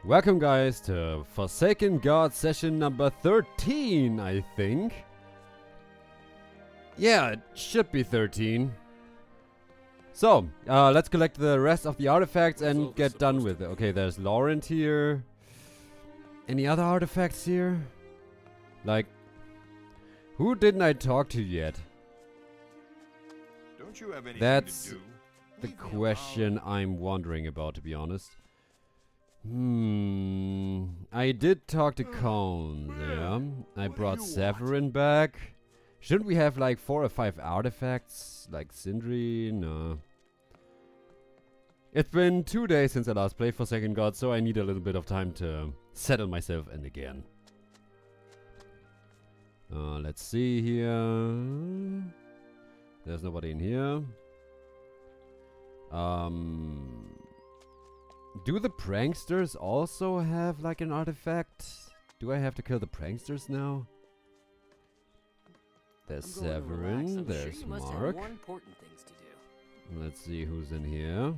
Welcome guys to Forsaken God session number 13, I think. Yeah, it should be 13. So, let's collect the rest of the artifacts and get done with it. Okay, there's Laurent here. Any other artifacts here? Like, who didn't I talk to yet? Don't you have anything That's to do? the question I'm wondering about, to be honest. I did talk to Cones, yeah. I brought Severin back. Shouldn't we have like 4 or 5 artifacts? Like Sindri? No. It's been 2 days since I last played Forsaken God, so I need a little bit of time to settle myself in again. Let's see here. There's nobody in here. Do the pranksters also have like an artifact? Do I have to kill the pranksters now? There's Severin, there's Mark. Let's see who's in here.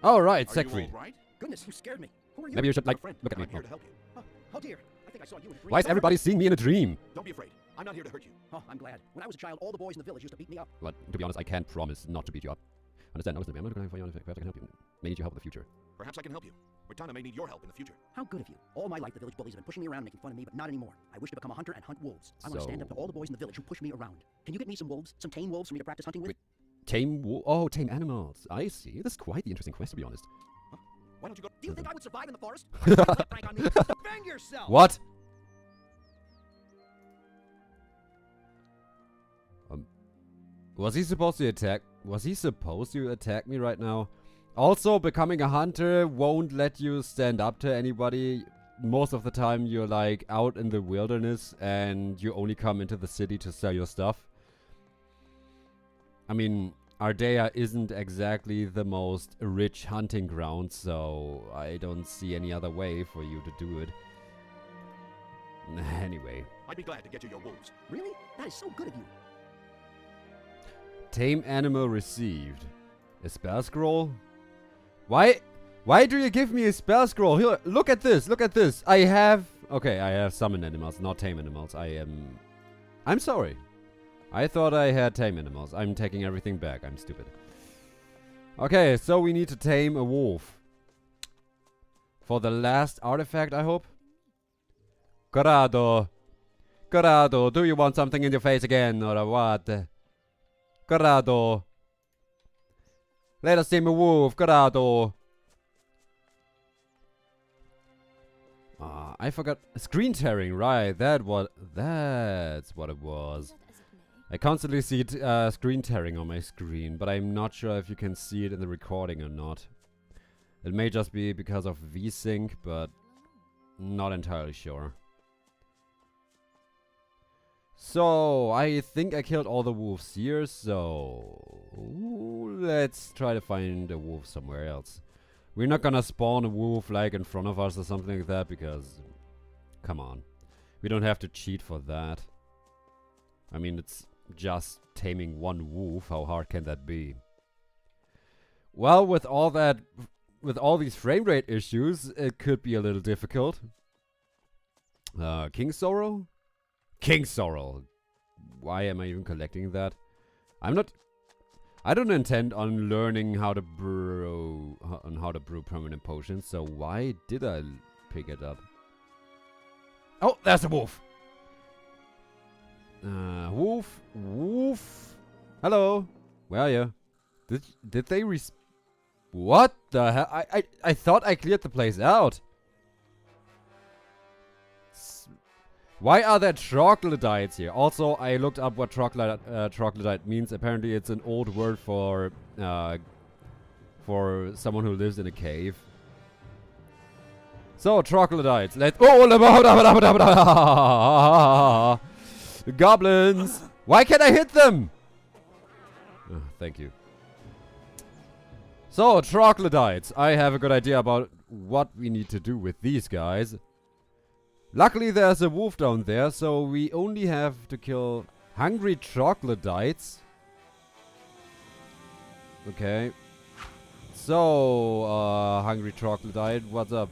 Oh right, Siegfried. Right? Goodness, you scared me. Who are you? Maybe you should like Friend. look at me. I'm here to help you. Oh dear, I think I saw you in a dream. Why is everybody seeing me in a dream? Don't be afraid. I'm not here to hurt you. Oh, I'm glad. When I was a child, all the boys in the village used to beat me up. But to be honest, I can't promise not to beat you up. Understand? No, listen, I'm not going to find you. Perhaps I can help you. May need your help in the future. Perhaps I can help you. Cortana may need your help in the future. How good of you. All my life, the village bullies have been pushing me around, making fun of me, but not anymore. I wish to become a hunter and hunt wolves. I want to stand up to all the boys in the village who push me around. Can you get me some wolves? Some tame wolves for me to practice hunting with? Wait, tame oh, tame animals. I see. This is quite the interesting quest, to be honest. Huh? Why don't you go? Do you think I would survive in the forest? Prank on me? Bang yourself! What? Was he supposed to attack? Was he supposed to attack me right now? Also, becoming a hunter won't let you stand up to anybody. Most of the time you're like out in the wilderness and you only come into the city to sell your stuff. I mean, Ardea isn't exactly the most rich hunting ground, so I don't see any other way for you to do it. Anyway. I'd be glad to get you your wolves. Really? That is so good of you. Tame animal received. A spell scroll? Why do you give me a spell scroll? Here, look at this, look at this. I have summon animals, not tame animals. I'm sorry. I thought I had tame animals. I'm taking everything back. I'm stupid. Okay, so we need to tame a wolf. For the last artifact, I hope. Corrado. Corrado, do you want something in your face again, or what? Corrado. Let us tame a wolf, Corrado. I forgot. Screen tearing, right. That's what it was. I constantly see screen tearing on my screen, but I'm not sure if you can see it in the recording or not. It may just be because of VSync, but not entirely sure. So, I think I killed all the wolves here, so let's try to find a wolf somewhere else. We're not gonna spawn a wolf like in front of us or something like that, because, come on. We don't have to cheat for that. I mean, it's just taming one wolf, how hard can that be? Well, with all these frame rate issues, it could be a little difficult. King Sorrow? King Sorrel. Why am I even collecting that? I don't intend on learning how to brew permanent potions, so why did I pick it up? Oh, there's a wolf. Wolf. Hello. Where are you? Did they what the hell? I thought I cleared the place out. Why are there troglodytes here? Also, I looked up what troglodyte means. Apparently, it's an old word for someone who lives in a cave. So, troglodytes. Goblins. Why can't I hit them? Thank you. So, troglodytes. I have a good idea about what we need to do with these guys. Luckily there's a wolf down there, so we only have to kill hungry troglodytes. Okay. So, hungry troglodyte, what's up?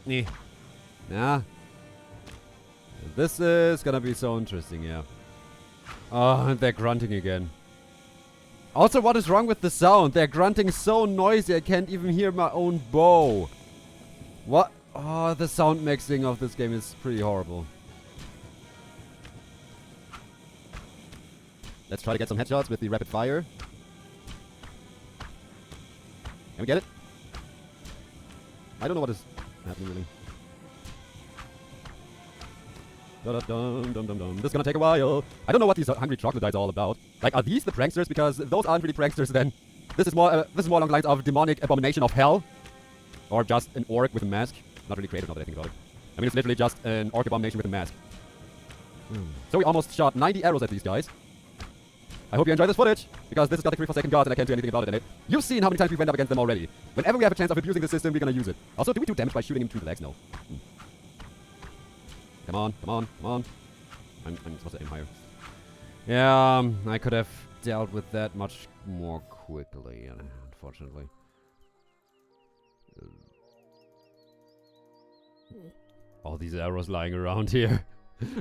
Yeah. This is gonna be so interesting, yeah. Oh, and they're grunting again. Also, what is wrong with the sound? They're grunting so noisy I can't even hear my own bow. What? Oh, the sound mixing of this game is pretty horrible. Let's try to get some headshots with the rapid fire. Can we get it? I don't know what is happening really. This is gonna take a while. I don't know what these hungry troglodytes are all about. Like, are these the pranksters? Because those aren't really pranksters then. This is more along the lines of demonic abomination of hell. Or just an orc with a mask. Not really creative now that I think about it. I mean, it's literally just an orc abomination with a mask. So we almost shot 90 arrows at these guys. I hope you enjoy this footage, because this is Gothic 3 for second gods and I can't do anything about it in it. You've seen how many times we went up against them already. Whenever we have a chance of abusing the system, we're gonna use it. Also, do we do damage by shooting him through the legs? No. Come on, come on, come on. I'm supposed to aim higher. Yeah, I could have dealt with that much more quickly, unfortunately. All these arrows lying around here.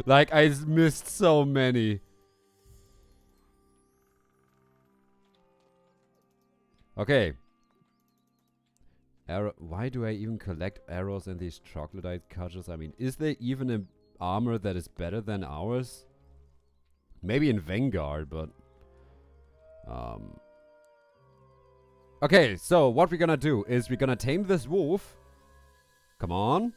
Like, I missed so many. Okay. Why do I even collect arrows in these troglodyte caches? I mean, is there even an armor that is better than ours? Maybe in Vengard, but... Okay, so what we're gonna do is we're gonna tame this wolf. Come on.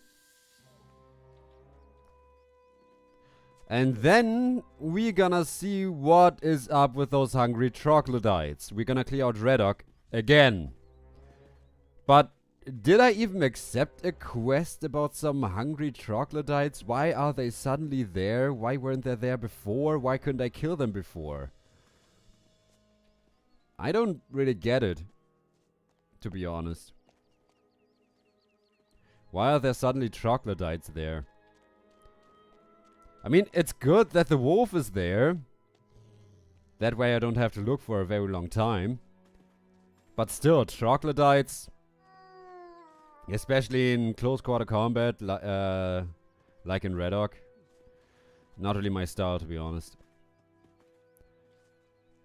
And then we're gonna see what is up with those hungry troglodytes. We're gonna clear out Reddock again. But did I even accept a quest about some hungry troglodytes? Why are they suddenly there? Why weren't they there before? Why couldn't I kill them before? I don't really get it, to be honest. Why are there suddenly troglodytes there? I mean, it's good that the wolf is there. That way I don't have to look for a very long time. But still, troglodytes, especially in close quarter combat, like in Reddock, not really my style, to be honest.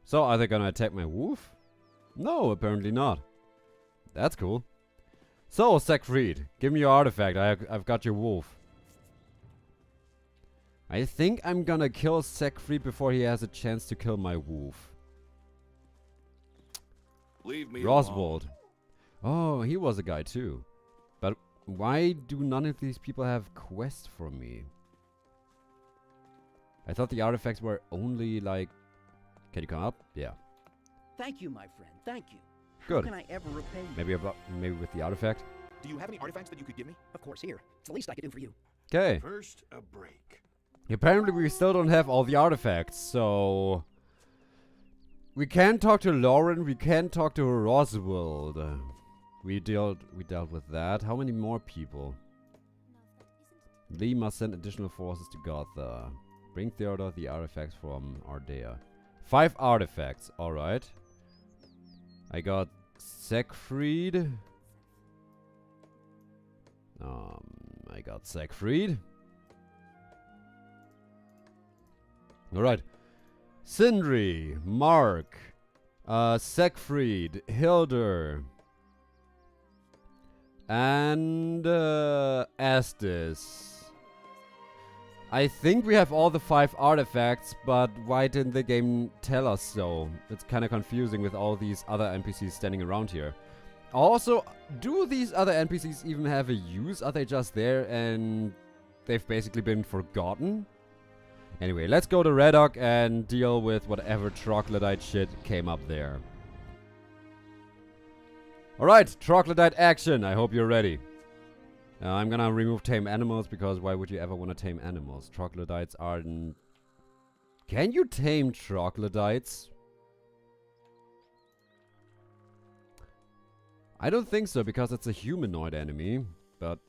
So, are they gonna attack my wolf? No, apparently not. That's cool. So, Siegfried, give me your artifact. I've got your wolf. I think I'm gonna kill Siegfried before he has a chance to kill my wolf. Leave me Roswald. Oh, he was a guy too. But why do none of these people have quests for me? I thought the artifacts were only like... Can you come up? Yeah. Thank you, my friend. Thank you. Good. How can I ever repay you? Maybe with the artifact. Do you have any artifacts that you could give me? Of course, here. It's the least I could do for you. Okay. First, a break. Apparently we still don't have all the artifacts, so... We can't talk to Lauren, we can't talk to Roswald. We dealt with that. How many more people? Lee must send additional forces to Gothic. Bring Theodor the artifacts from Ortega. 5 artifacts, alright. I got Siegfried. I got Siegfried. Alright. Sindri, Mark, Siegfried, Hildur, and Estes. I think we have all the 5 artifacts, but why didn't the game tell us so? It's kind of confusing with all these other NPCs standing around here. Also, do these other NPCs even have a use? Are they just there and they've basically been forgotten? Anyway, let's go to Reddock and deal with whatever troglodyte shit came up there. Alright, troglodyte action. I hope you're ready. I'm gonna remove tame animals, because why would you ever want to tame animals? Troglodytes aren't... Can you tame troglodytes? I don't think so, because it's a humanoid enemy. But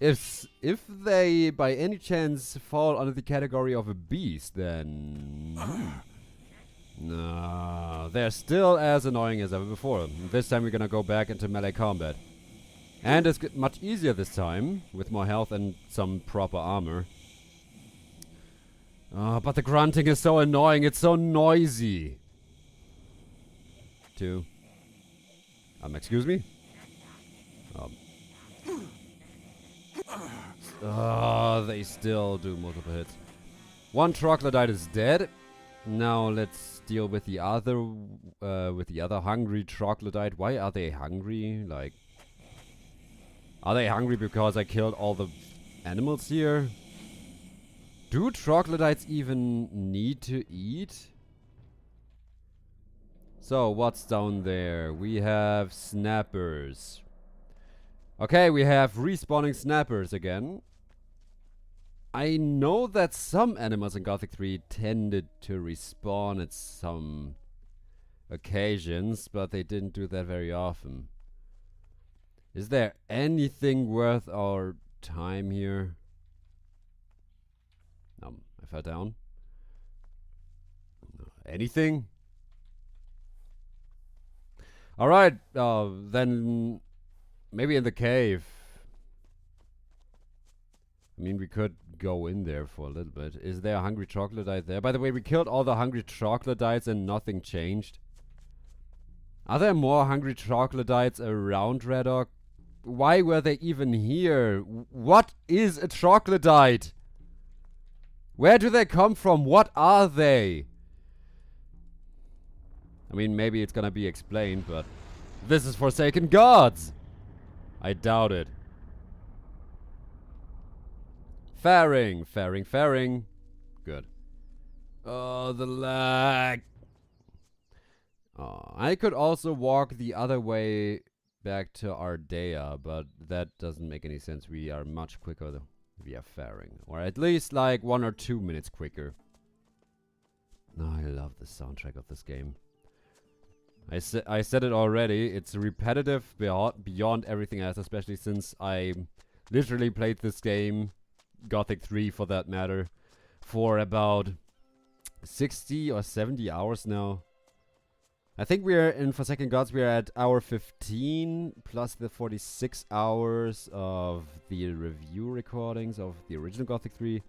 if they by any chance fall under the category of a beast, then... No, they're still as annoying as ever before. This time we're gonna go back into melee combat. And it's much easier this time, with more health and some proper armor. But the grunting is so annoying, it's so noisy. 2. Excuse me? They still do multiple hits. One troglodyte is dead. Now let's deal with the other hungry troglodyte. Why are they hungry? Like, are they hungry because I killed all the animals here? Do troglodytes even need to eat? So, what's down there? We have snappers. Okay, we have respawning snappers again. I know that some animals in Gothic 3 tended to respawn at some occasions, but they didn't do that very often. Is there anything worth our time here? I fell down. Anything? Alright, then maybe in the cave. I mean, we could go in there for a little bit. Is there a hungry troglodyte there? By the way, we killed all the hungry troglodytes and nothing changed. Are there more hungry troglodytes around Reddock? Why were they even here? What is a troglodyte? Where do they come from? What are they? I mean, maybe it's gonna be explained, but this is Forsaken Gods! I doubt it. Faring. Good. Oh, the lag. I could also walk the other way back to Ardea, but that doesn't make any sense. We are much quicker via Faring. Or at least like 1 or 2 minutes quicker. No, I love the soundtrack of this game. I said it already. It's repetitive beyond everything else, especially since I literally played this game, Gothic 3 for that matter, for about 60 or 70 hours now. I think we're in Forsaken Gods, we're at hour 15 plus the 46 hours of the review recordings of the original Gothic 3.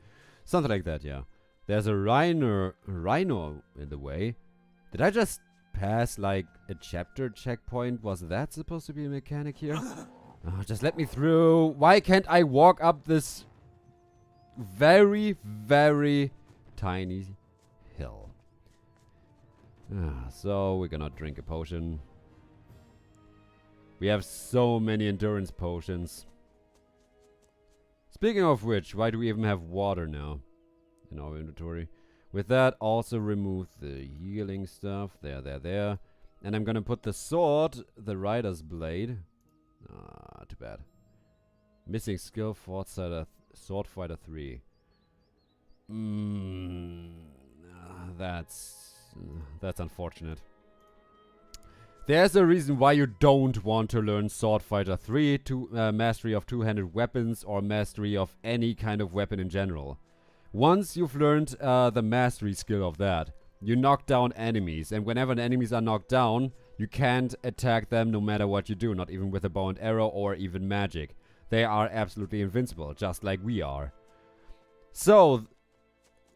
Something like that, yeah. There's a rhino in the way. Did I just pass like a chapter checkpoint? Was that supposed to be a mechanic here? Oh, just let me through. Why can't I walk up this very, very tiny hill? So we're gonna drink a potion. We have so many endurance potions. Speaking of which, why do we even have water now in our inventory? With that, also remove the healing stuff. There. And I'm gonna put the sword, the Rider's Blade. Too bad. Missing skill, Sword Fighter 3. That's unfortunate. There's a reason why you don't want to learn Sword Fighter 3, mastery of two-handed weapons, or mastery of any kind of weapon in general. Once you've learned the mastery skill of that, you knock down enemies, and whenever the enemies are knocked down, you can't attack them no matter what you do, not even with a bow and arrow or even magic. They are absolutely invincible, just like we are. So,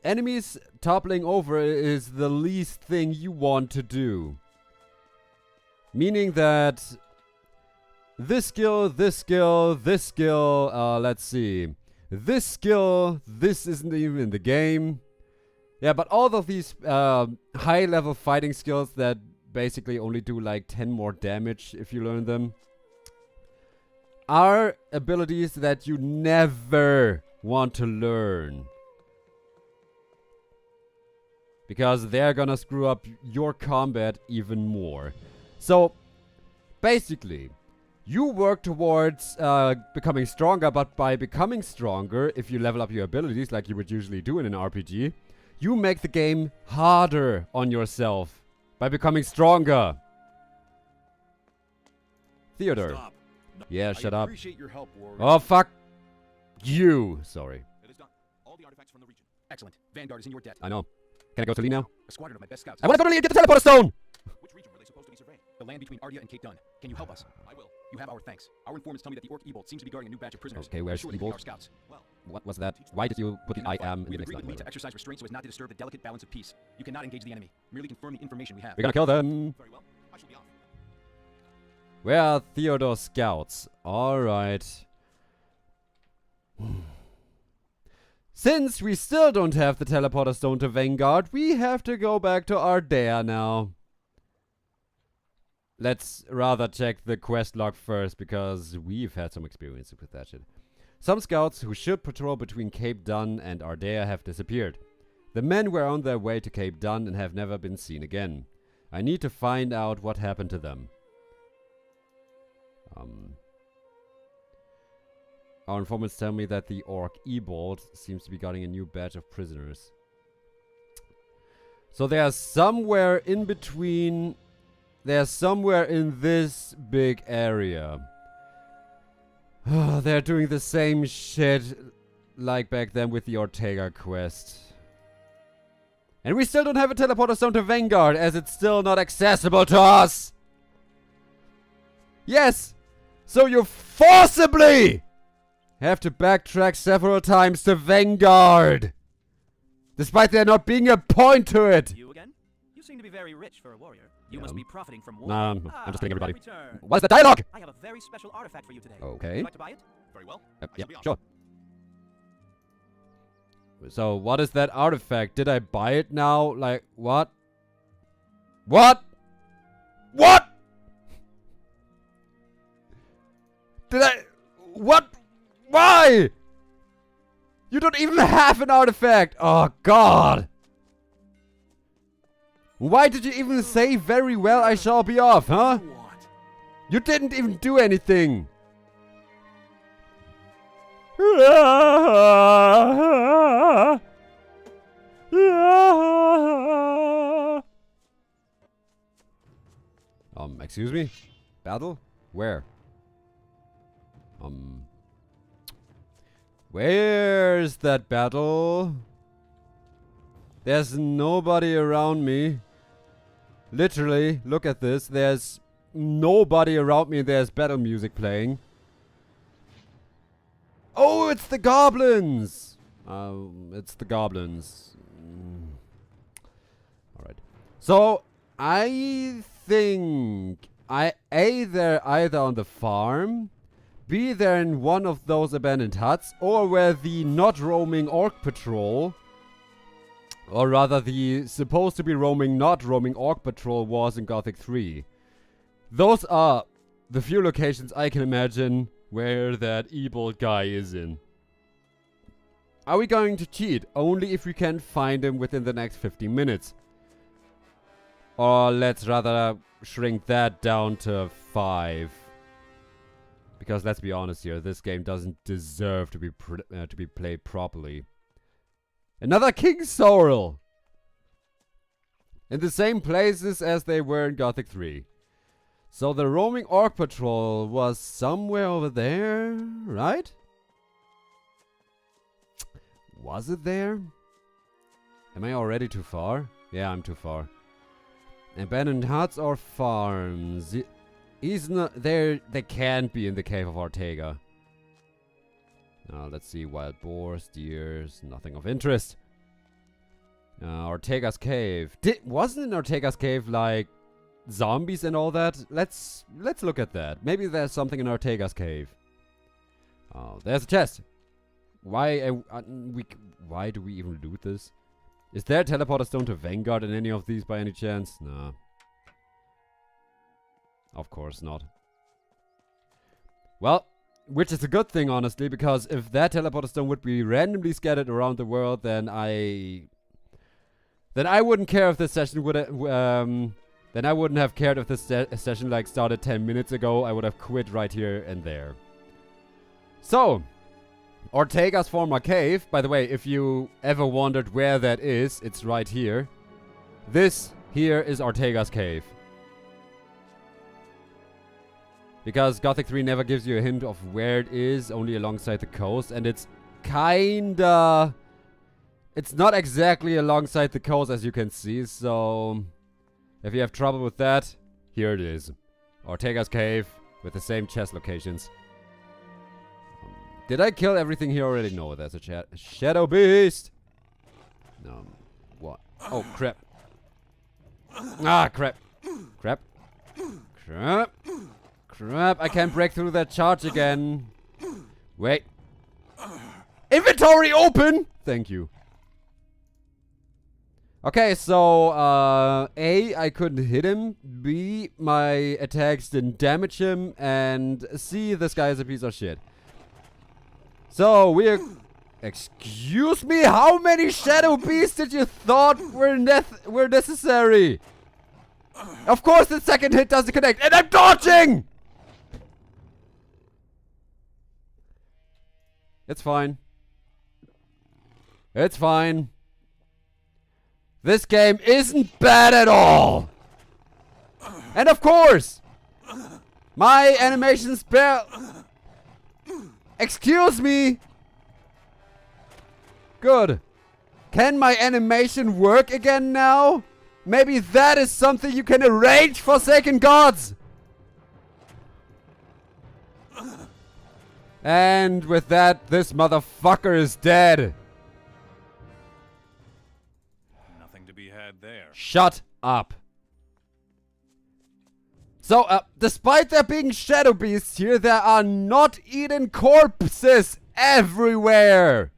enemies toppling over is the least thing you want to do. Meaning that this skill, let's see. This skill, this isn't even in the game. Yeah, but all of these high-level fighting skills that basically only do like 10 more damage if you learn them are abilities that you never want to learn. Because they're gonna screw up your combat even more. So, basically, you work towards becoming stronger, but by becoming stronger, if you level up your abilities like you would usually do in an RPG, you make the game harder on yourself by becoming stronger. Theodor. Stop. Yeah, shut up. Appreciate your help, warrior. Oh, fuck you. Sorry. It is done. All the artifacts from the region. Excellent. Vengard is in your debt. I know. Can I go to Lee now? A squadron of my best scouts. I want to go to Lee and get the teleporter stone! Which region were they supposed to be surveying? The land between Ardea and Cape Dun. Can you help us? I will. You have our thanks. Our informants tell me that the Orc Ebold seems to be guarding a new batch of prisoners. Okay, where's Sure they can be Ebold? our scouts. Well, What was that? Why did you put the I am in We the have next agreed with Lee line? to exercise restraint so as not to disturb the delicate balance of peace. You cannot engage the enemy. Merely confirm the information we have. We're gonna kill them! very well. I shall be off. Where are Theodor's scouts? Alright. Since we still don't have the teleporter stone to Vengard, we have to go back to Ardea now. Let's rather check the quest log first, because we've had some experience with that shit. Some scouts who should patrol between Cape Dun and Ardea have disappeared. The men were on their way to Cape Dun and have never been seen again. I need to find out what happened to them. Our informants tell me that the Orc Ebold seems to be guarding a new batch of prisoners. So they are somewhere in between. They're somewhere in this big area. They're doing the same shit like back then with the Ortega quest. And we still don't have a teleporter stone to Vengard, as it's still not accessible to us! Yes! So you forcibly have to backtrack several times to Vengard! Despite there not being a point to it! You again? You seem to be very rich for a warrior. You must be profiting from war. Nah, I'm just kidding, everybody. Return. What is the dialogue? I have a very special artifact for you today. Okay. Would you like to buy it? Very well. Yeah, I shall be off. sure. So, what is that artifact? Did I buy it now? Like, what? What? What? Did I... What? Why? You don't even have an artifact! Oh, God! Why did you even say very well I shall be off, huh? What? You didn't even do anything! Excuse me? Battle? Where? Where's that battle? There's nobody around me. Literally, look at this. There's nobody around me. There's battle music playing. Oh, it's the goblins! It's the goblins. Alright. So, I think they're either on the farm, B, they're in one of those abandoned huts, or where the not roaming orc patrol, or rather the supposed to be roaming, not roaming orc patrol was in Gothic 3. Those are the few locations I can imagine where that Ebold guy is in. Are we going to cheat? Only if we can find him within the next 15 minutes. Or let's rather shrink that down to 5. Because let's be honest here, this game doesn't deserve to be played properly. Another King Sorrel! In the same places as they were in Gothic 3. So the roaming orc patrol was somewhere over there, right? Was it there? Am I already too far? Yeah, I'm too far. Abandoned huts or farms? He's not there. They can't be in the cave of Ortega. Now let's see. Wild boars, deers, nothing of interest. Ortega's cave. Wasn't in Ortega's cave like zombies and all that? Let's look at that. Maybe there's something in Ortega's cave. Oh, there's a chest. Why do we even loot this? Is there a teleporter stone to Vengard in any of these by any chance? Nah. Of course not. Well, which is a good thing, honestly, because if that teleporter stone would be randomly scattered around the world, then I wouldn't care if this session would then I wouldn't have cared if this session like started 10 minutes ago. I would have quit right here and there. So, Ortega's former cave. By the way, if you ever wondered where that is, it's right here. This here is Ortega's cave. Because Gothic 3 never gives you a hint of where it is, only alongside the coast. And it's kinda It's not exactly alongside the coast, as you can see, so if you have trouble with that, here it is. Ortega's cave with the same chest locations. Did I kill everything here already? No, there's a shadow beast. No, what? Oh, crap. Ah, crap. Crap. Crap. Crap, I can't break through that charge again. Wait. Inventory open! Thank you. Okay, so, A, I couldn't hit him. B, my attacks didn't damage him. And C, this guy is a piece of shit. So, we're... Excuse me? How many shadow beasts did you thought were necessary? Of course the second hit doesn't connect. And I'm dodging! It's fine. It's fine. This game isn't bad at all. And of course, my animation spell... Excuse me. Good. Can my animation work again now? Maybe that is something you can arrange, Forsaken Gods. And with that, this motherfucker is dead. Nothing to be had there. Shut up. So, despite there being shadow beasts here, there are not eaten corpses everywhere.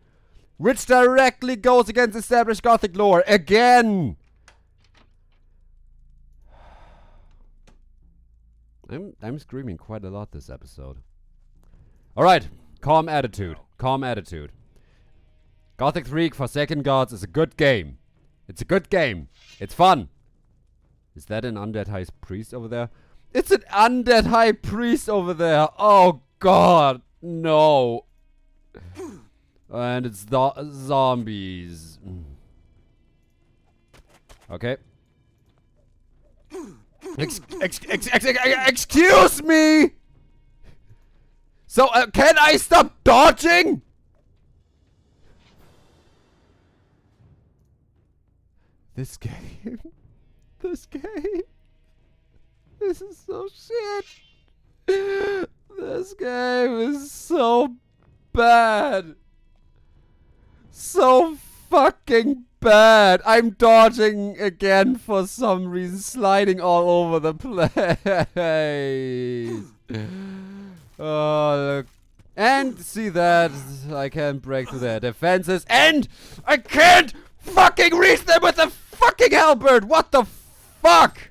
Which directly goes against established Gothic lore. Again. I'm screaming quite a lot this episode. Alright. Calm attitude. Calm attitude. Gothic 3 Forsaken Gods is a good game. It's a good game. It's fun. Is that an undead high priest over there? It's an undead high priest over there. Oh god. No. And it's the zombies. Okay. Excuse me! So, can I stop dodging? This game. This game. This is so shit. This game is so bad. So fucking bad. I'm dodging again for some reason, sliding all over the place. Oh, look. And see that I can't break through their defenses, and I can't fucking reach them with a fucking halberd. What the fuck?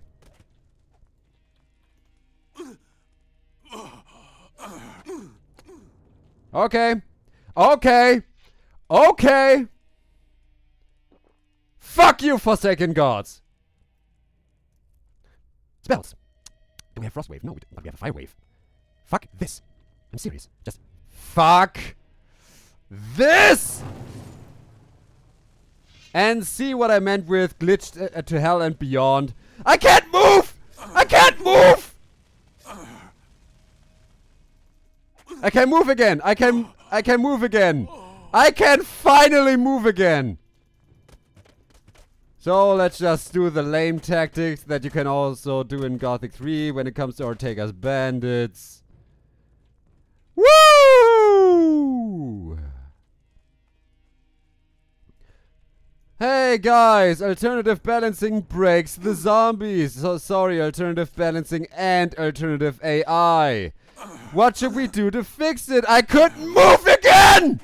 Okay. Okay. Okay. Fuck you, Forsaken Gods. Spells. Do we have Frost Wave? No, we don't. But we have a Fire Wave. Fuck this. I'm serious. Just fuck this. And see what I meant with glitched to hell and beyond. I can't move. I can't move. I can move again. I can move again. I can finally move again. So let's just do the lame tactics that you can also do in Gothic 3 when it comes to Ortega's bandits. Woo! Hey guys, alternative balancing breaks the zombies. So sorry, alternative balancing and alternative AI. What should we do to fix it? I couldn't move again!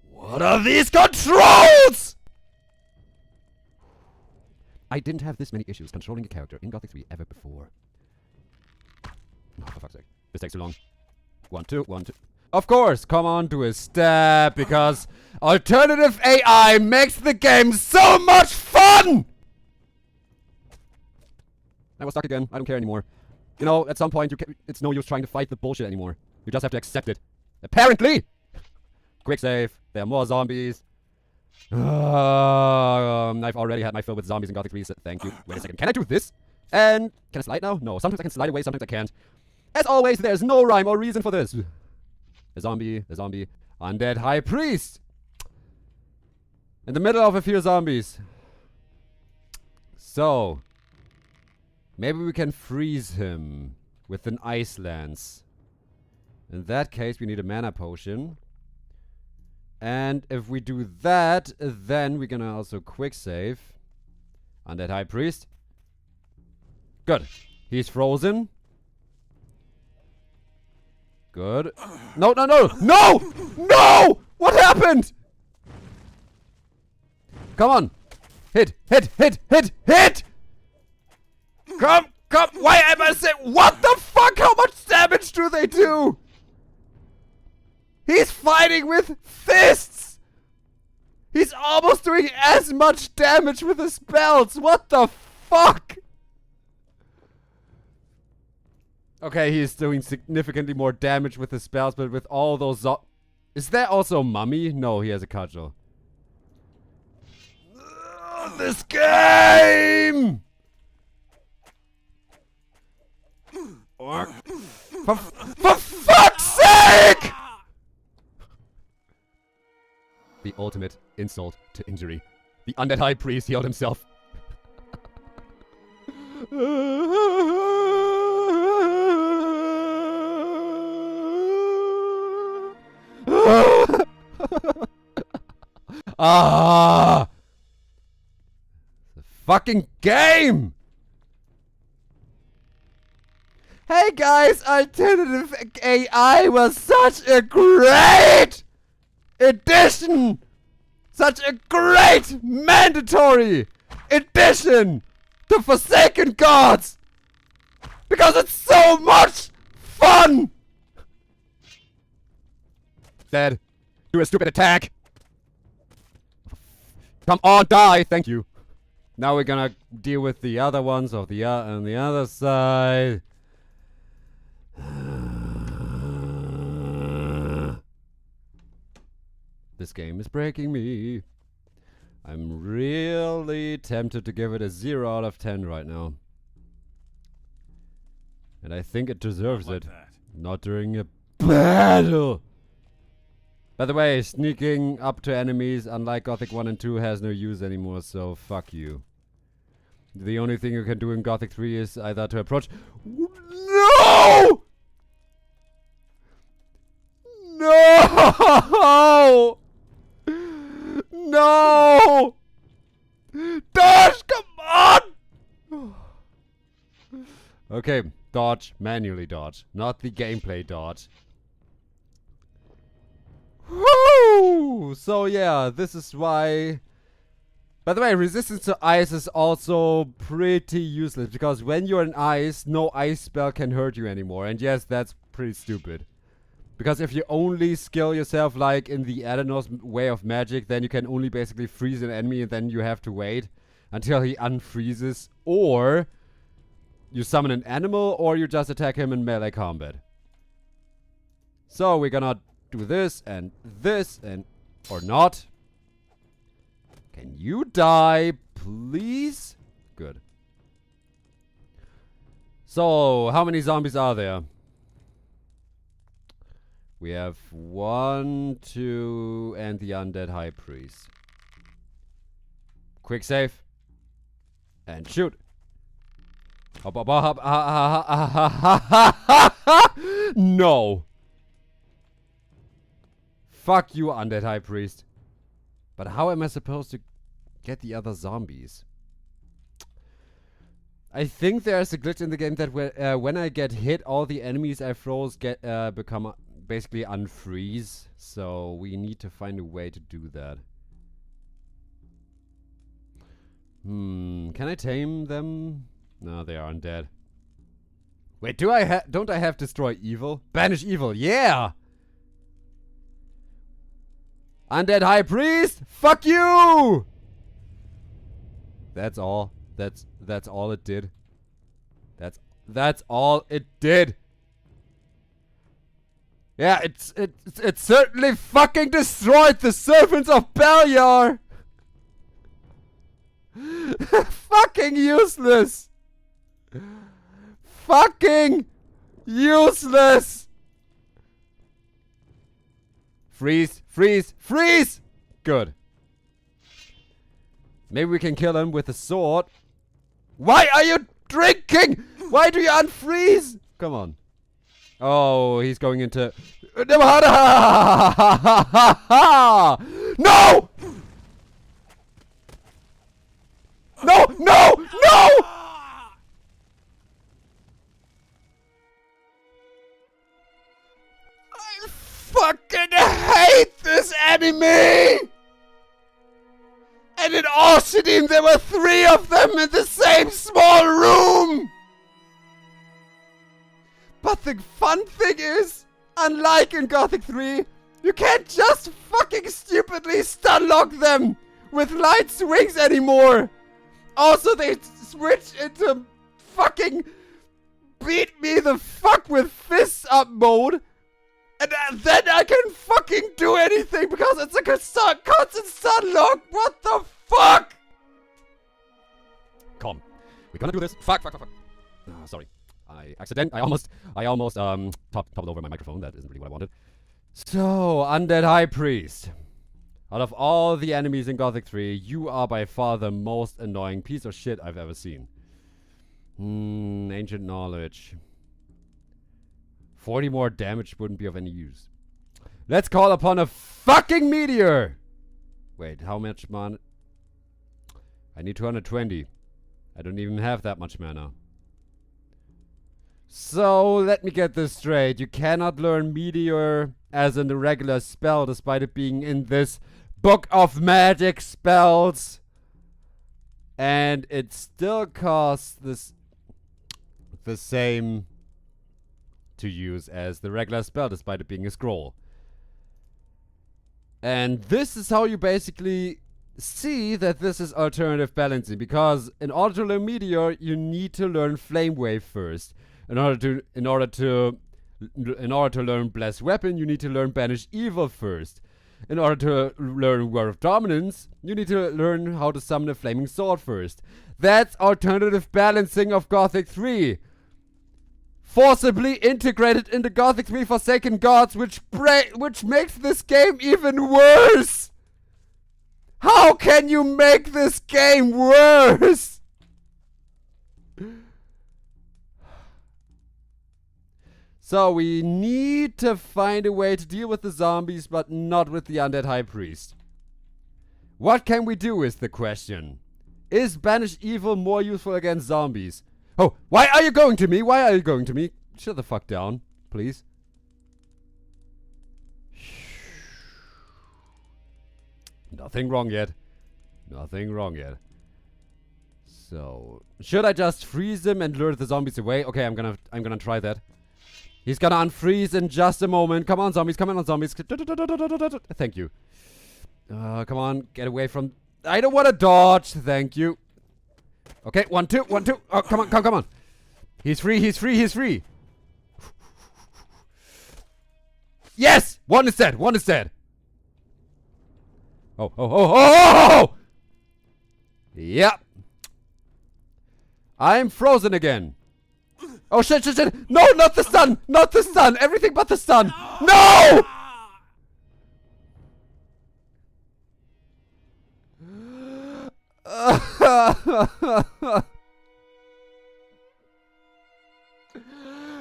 What are these controls? I didn't have this many issues controlling a character in Gothic 3 ever before. Oh, for fuck's sake. This takes too long. 1, 2, 1, 2. Of course, come on, do a stab, because alternative AI makes the game so much fun! I was stuck again. I don't care anymore. You know, at some point, it's no use trying to fight the bullshit anymore. You just have to accept it. Apparently! Quick save. There are more zombies. I've already had my fill with zombies in Gothic 3. So thank you. Wait a second. Can I do this? And can I slide now? No. Sometimes I can slide away, sometimes I can't. As always, there's no rhyme or reason for this. A zombie. Undead High Priest! In the middle of a few zombies. So, maybe we can freeze him with an ice lance. In that case, we need a mana potion. And if we do that, then we're gonna also quick save. Undead High Priest. Good. He's frozen. Good. No! No! What happened? Come on. Hit! Come! Why am I saying? What the fuck? How much damage do they do? He's fighting with fists! He's almost doing as much damage with his spells! What the fuck? Okay, he's doing significantly more damage with his spells, but with all those is there also Mummy? No, he has a cudgel. This game! For fuck's sake! The ultimate insult to injury. The Undead High Priest healed himself. Ah! The fucking game! Hey guys, alternative AI was such a great addition! Such a great mandatory addition to Forsaken Gods! Because it's so much fun! Dead. Do a stupid attack! Come on, die! Thank you. Now we're gonna deal with the other ones on the other side. This game is breaking me. I'm really tempted to give it a 0 out of 10 right now. And I think it deserves Not like it. that. Not during a battle! By the way, sneaking up to enemies, unlike Gothic 1 and 2, has no use anymore, so fuck you. The only thing you can do in Gothic 3 is either to approach... No! No! No! Dodge, come on! Okay, dodge, manually dodge, not the gameplay dodge. Woo! So yeah, this is why... By the way, resistance to ice is also pretty useless, because when you're in ice, no ice spell can hurt you anymore. And yes, that's pretty stupid. Because if you only skill yourself like in the Adenos way of magic, then you can only basically freeze an enemy and then you have to wait until he unfreezes. Or you summon an animal, or you just attack him in melee combat. So we're gonna do this and or not. Can you die, please? Good. So, how many zombies are there? We have 1, 2, and the Undead High Priest. Quick save. And shoot. Hop, hop, hop, hop, no. Fuck you, Undead High Priest. But how am I supposed to get the other zombies? I think there's a glitch in the game that when I get hit, all the enemies I froze become basically unfreeze. So we need to find a way to do that. Can I tame them? No, they are undead. Wait, don't I have destroy evil? Banish evil, yeah! Undead High Priest, fuck you! That's all. That's all it did. That's all it did. Yeah, it certainly fucking destroyed the servants of Beliar. Fucking useless. Fucking useless. Freeze! Freeze! Freeze! Good. Maybe we can kill him with a sword. Why are you drinking? Why do you unfreeze? Come on. Oh, he's going into... No! No! No! No! I fucking hate this enemy! And in Oceanim there were 3 of them in the same small room! But the fun thing is, unlike in Gothic 3, you can't just fucking stupidly stun lock them with light swings anymore! Also, they switch into fucking beat me the fuck with fists up mode. And then I can fucking do anything because it's a constant stun lock. What the fuck? Calm. We're gonna do this. Fuck. Sorry. I almost toppled over my microphone. That isn't really what I wanted. So, Undead High Priest. Out of all the enemies in Gothic 3, you are by far the most annoying piece of shit I've ever seen. Ancient knowledge. 40 more damage wouldn't be of any use. Let's call upon a fucking meteor! Wait, how much mana? I need 220. I don't even have that much mana. So, let me get this straight. You cannot learn meteor as in the regular spell despite it being in this Book of Magic spells. And it still costs the same to use as the regular spell despite it being a scroll. And this is how you basically see that this is alternative balancing, because in order to learn Meteor you need to learn Flame Wave first. In order to learn Blessed Weapon you need to learn Banish Evil first. In order to learn Word of Dominance, you need to learn how to summon a Flaming Sword first. That's alternative balancing of Gothic 3. Forcibly integrated into Gothic 3 Forsaken Gods, which makes this game even worse! How can you make this game worse? So we need to find a way to deal with the zombies, but not with the Undead High Priest. What can we do is the question. Is Banish Evil more useful against zombies? Oh, why are you going to me? Why are you going to me? Shut the fuck down, please. Nothing wrong yet. Nothing wrong yet. So, should I just freeze him and lure the zombies away? Okay, I'm gonna try that. He's gonna unfreeze in just a moment. Come on, zombies. Come on, zombies. Thank you. Come on, get away from... I don't want to dodge. Thank you. Okay, 1, 2, 1, 2. Oh, come on. He's free. Yes! One is dead. Oh! Yep. I'm frozen again. Oh, shit. No, not the stun. Everything but the stun. No!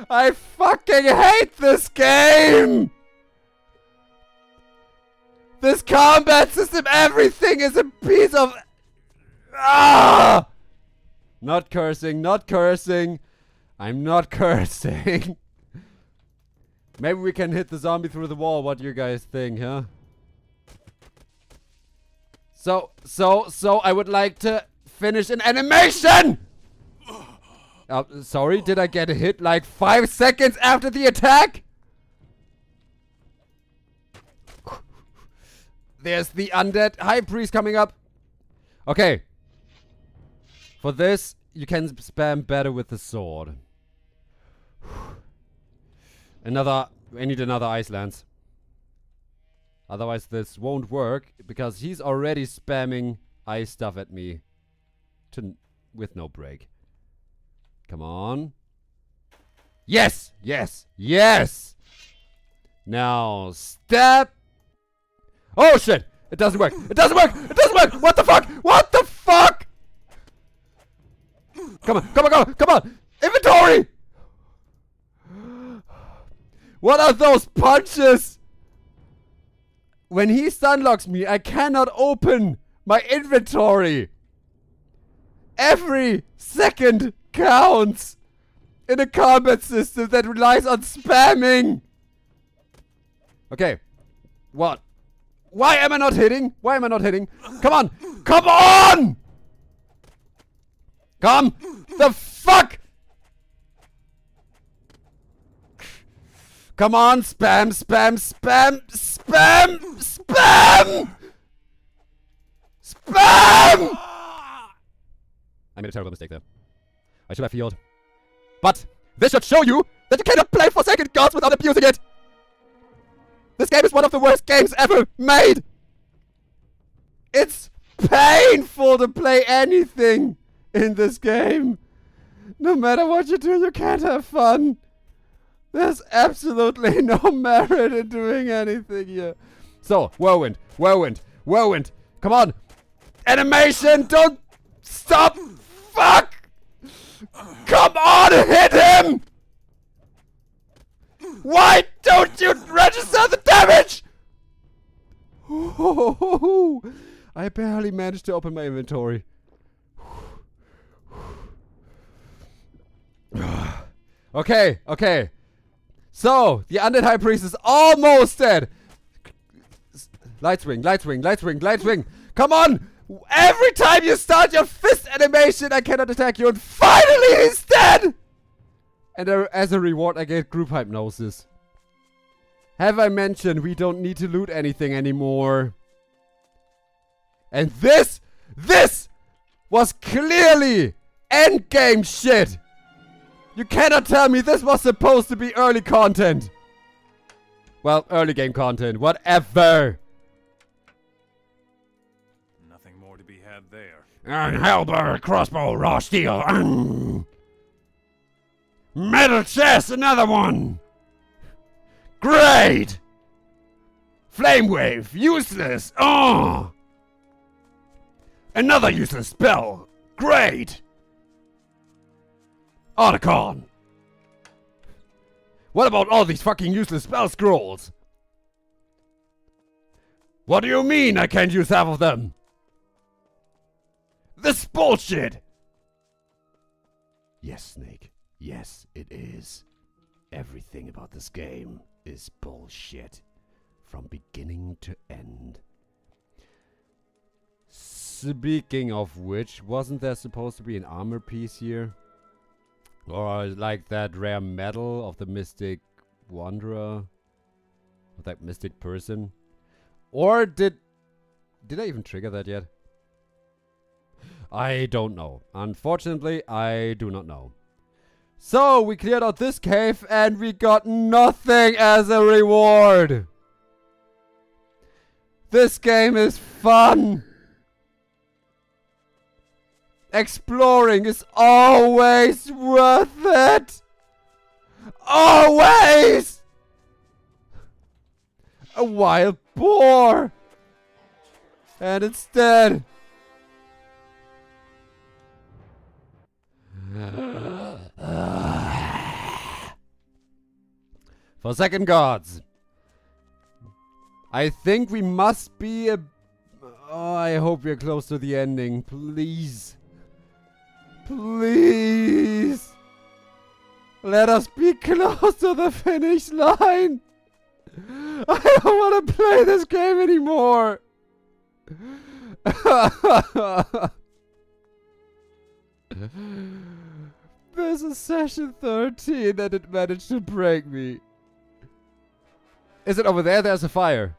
I fucking hate this game! This combat system, everything is a piece of... Ah! Not cursing. I'm not cursing. Maybe we can hit the zombie through the wall. What do you guys think, huh? So I would like to finish an animation! Sorry, did I get a hit like 5 seconds after the attack? There's the Undead High Priest coming up. Okay. For this, you can spam better with the sword. I need another Ice Lance. Otherwise this won't work, because he's already spamming ice stuff at me. With no break. Come on. Yes! Now, step Oh shit! It doesn't work! It doesn't work! It doesn't work! What the fuck? What the fuck? Come on, come on, come on, come on! Inventory! What are those punches? When he stunlocks me, I cannot open my inventory. Every second counts in a combat system that relies on spamming. Okay. What? Why am I not hitting? Why am I not hitting? Come on! Come on! Come the fuck! Come on, spam, spam, spam, spam, spam! Spam! I made a terrible mistake there. I should have healed. But this should show you that you cannot play Forsaken Gods without abusing it! This game is one of the worst games ever made! It's painful to play anything in this game. No matter what you do, you can't have fun. There's absolutely no merit in doing anything here. So, whirlwind, whirlwind, whirlwind. Come on. Animation, don't stop. Fuck. Come on, hit him. Why don't you register the damage? I barely managed to open my inventory. Okay, okay. So, the Undead High Priest is almost dead. Light swing, light swing, light swing, light swing. Come on! Every time you start your fist animation, I cannot attack you, and finally he's dead! And as a reward, I get group hypnosis. Have I mentioned we don't need to loot anything anymore? And this was clearly endgame shit! You cannot tell me this was supposed to be early content! Well, early game content, whatever! Nothing more to be had there. And halberd, crossbow, raw steel, metal chest, another one! Great! Flame wave, useless, another useless spell, great! Articon! What about all these fucking useless spell scrolls? What do you mean I can't use half of them? This bullshit! Yes, Snake. Yes, it is. Everything about this game is bullshit. From beginning to end. Speaking of which, wasn't there supposed to be an armor piece here? Or like that rare medal of the Mystic Wanderer? Of that mystic person? Or did I even trigger that yet? I don't know. Unfortunately, I do not know. So, we cleared out this cave and we got nothing as a reward! This game is fun! Exploring is always worth it! Always! A wild boar! And it's dead! Forsaken Gods! I think we must be a... Oh, I hope we're close to the ending. Please. Please! Let us be close to the finish line! I don't want to play this game anymore! This is session 13 and it managed to break me. Is it over there? There's a fire.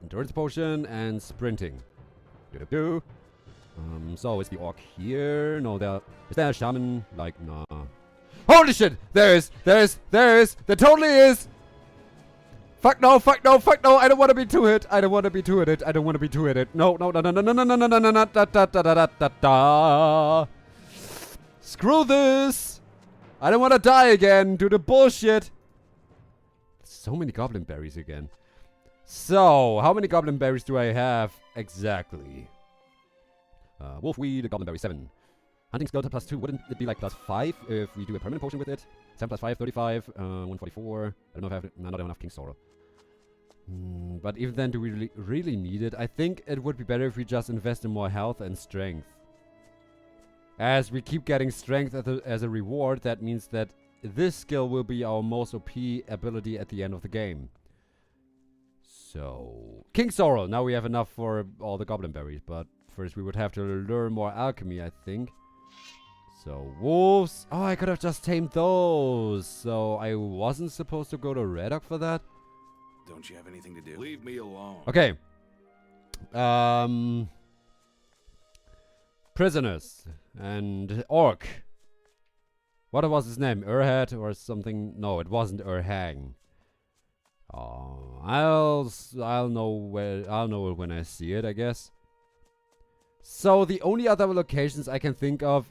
Endurance potion and sprinting. So is the orc here? No, is there a shaman? Like, nah. Holy shit! There is! There totally is! Fuck no, fuck no, fuck no! I don't want to be two hit! I don't want to be two hit! I don't want to be two hit! No, no, no, no, no, no, no, no, no, no, no, no, da, da, da, da, da, da. Screw this! I don't want to die again due to bullshit! so many goblin berries again. So, how many goblin berries do I have exactly? Wolfweed, goblin berry 7. Hunting skeleton plus 2. Wouldn't it be like plus 5 if we do a permanent potion with it? 7 plus 5, 35. 144. I don't know if I have not enough King Sorrel. But even then, do we really need it? I think it would be better if we just invest in more health and strength. As we keep getting strength as a reward, that means that this skill will be our most OP ability at the end of the game. So, King Sorrel. Now we have enough for all the goblin berries, but first we would have to learn more alchemy, I think. So, wolves. Oh, I could have just tamed those. So, I wasn't supposed to go to Reddock for that? Don't you have anything to do? Leave me alone. Okay. Prisoners. And Orc. What was his name? Urhead or something? No, it wasn't Urhang. Oh, I'll know it when I see it, I guess. So the only other locations I can think of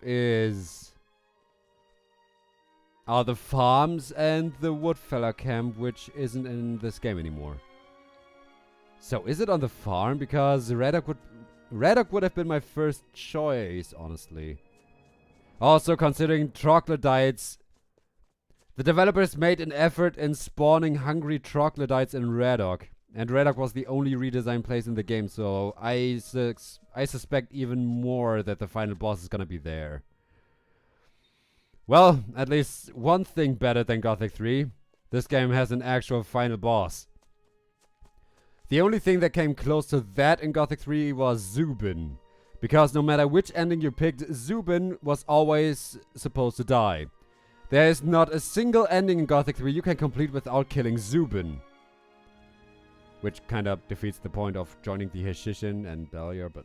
are the farms and the Woodfeller camp, which isn't in this game anymore. So is it on the farm? Because Reddock would have been my first choice, honestly. Also, considering troglodytes, the developers made an effort in spawning hungry troglodytes in Reddock. And Reddock was the only redesigned place in the game, so I suspect even more that the final boss is gonna be there. Well, at least one thing better than Gothic 3. This game has an actual final boss. The only thing that came close to that in Gothic 3 was Zubin. Because no matter which ending you picked, Zubin was always supposed to die. There is not a single ending in Gothic 3 you can complete without killing Zubin. Which kind of defeats the point of joining the Heshishin and Beliar, but